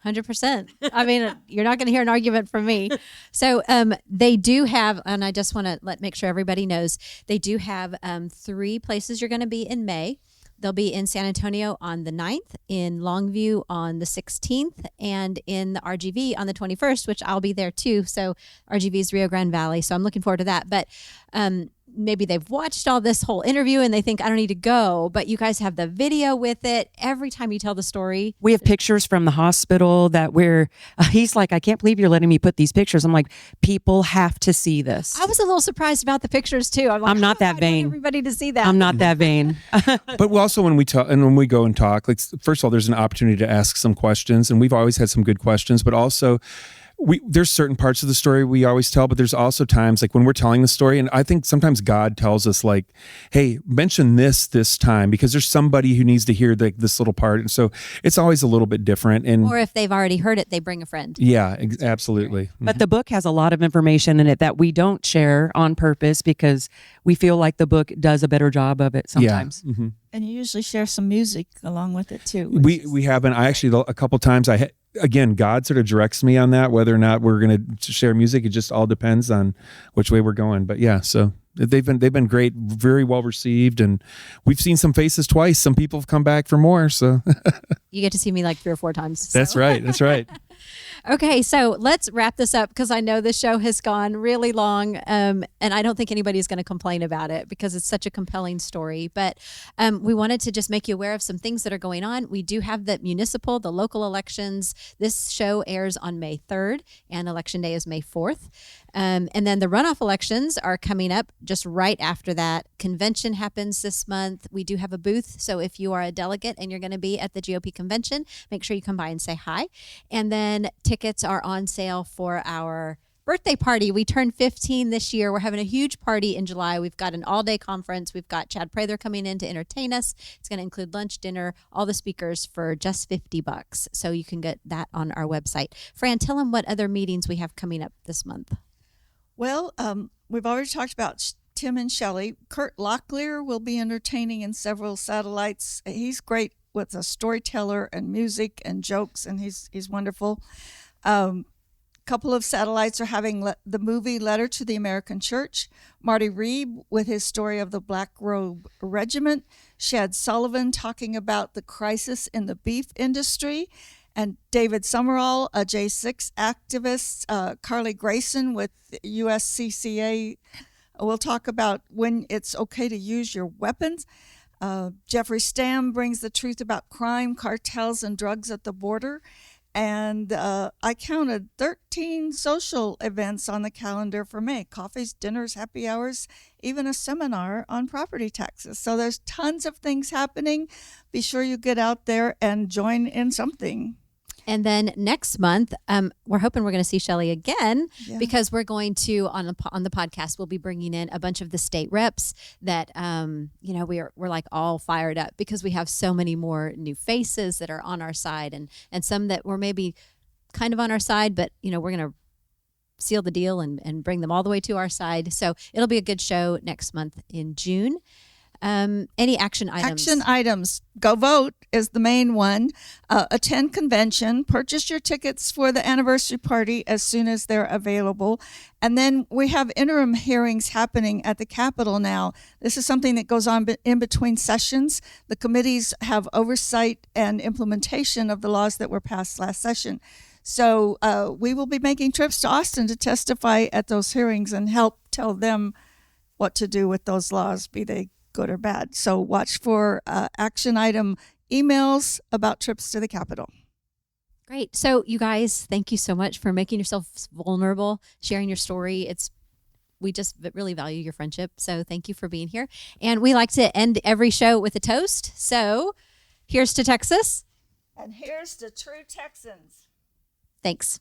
100%. I mean, you're not going to hear an argument from me. So they do have, and I just want to make sure everybody knows, they do have 3 places you're going to be in May. They'll be in San Antonio on the 9th, in Longview on the 16th, and in the RGV on the 21st, which I'll be there too. So RGV is Rio Grande Valley. So I'm looking forward to that. But maybe they've watched all this whole interview and they think I don't need to go, but you guys have the video with it. Every time you tell the story,
we have pictures from the hospital that he's like, I can't believe you're letting me put these pictures. I'm like, people have to see this.
I was a little surprised about the pictures too. I'm like,
I'm not that
I
vain.
want everybody to see that.
I'm not that vain.
But we also, when we talk and when we go and talk, like, first of all, there's an opportunity to ask some questions, and we've always had some good questions, but also there's certain parts of the story we always tell, but there's also times like when we're telling the story, and I think sometimes God tells us like, hey, mention this time, because there's somebody who needs to hear this little part. And so it's always a little bit different. And
or if they've already heard it, they bring a friend.
Yeah, absolutely.
But the book has a lot of information in it that we don't share on purpose because we feel like the book does a better job of it sometimes.
Yeah.
And you usually share some music along with it too.
We haven't. I actually, a couple times again, God sort of directs me on that, whether or not we're going to share music. It just all depends on which way we're going. But yeah, so they've been great, very well received, and we've seen some faces twice. Some people have come back for more. So
you get to see me like 3 or 4 times. So.
That's right. That's right.
Okay, so let's wrap this up because I know this show has gone really long, and I don't think anybody's going to complain about it because it's such a compelling story. But we wanted to just make you aware of some things that are going on. We do have the local elections. This show airs on May 3rd, and Election Day is May 4th. And then the runoff elections are coming up just right after that. Convention happens this month. We do have a booth, so if you are a delegate and you're going to be at the GOP convention, make sure you come by and say hi. And then tickets are on sale for our birthday party. We turned 15 this year. We're having a huge party in July. We've got an all-day conference. We've got Chad Prather coming in to entertain us. It's going to include lunch, dinner, all the speakers for just $50. So you can get that on our website. Fran, tell them what other meetings we have coming up this month.
Well, we've already talked about Tim and Shelley. Kurt Locklear will be entertaining in several satellites. He's great with a storyteller and music and jokes, and he's wonderful. Couple of satellites are having the movie Letter to the American Church. Marty Reeb with his story of the Black Robe Regiment. Shad Sullivan talking about the crisis in the beef industry. And David Summerall, a J6 activist. Carly Grayson with USCCA. We'll talk about when it's okay to use your weapons. Jeffrey Stamm brings the truth about crime, cartels, and drugs at the border. And I counted 13 social events on the calendar for May. Coffees, dinners, happy hours, even a seminar on property taxes. So there's tons of things happening. Be sure you get out there and join in something.
And then next month, we're hoping we're going to see Shelley again because we're going to, on the podcast, we'll be bringing in a bunch of the state reps that, we're like all fired up because we have so many more new faces that are on our side and some that were maybe kind of on our side, but, we're going to seal the deal and bring them all the way to our side. So it'll be a good show next month in June. Any action items?
Action items. Go vote is the main one. Attend convention. Purchase your tickets for the anniversary party as soon as they're available. And then we have interim hearings happening at the Capitol now. This is something that goes on in between sessions. The committees have oversight and implementation of the laws that were passed last session. So we will be making trips to Austin to testify at those hearings and help tell them what to do with those laws, be they good or bad. So watch for action item emails about trips to the Capitol.
Great. So you guys, thank you so much for making yourself vulnerable, sharing your story. We just really value your friendship. So thank you for being here. And we like to end every show with a toast. So here's to Texas.
And here's to true Texans.
Thanks.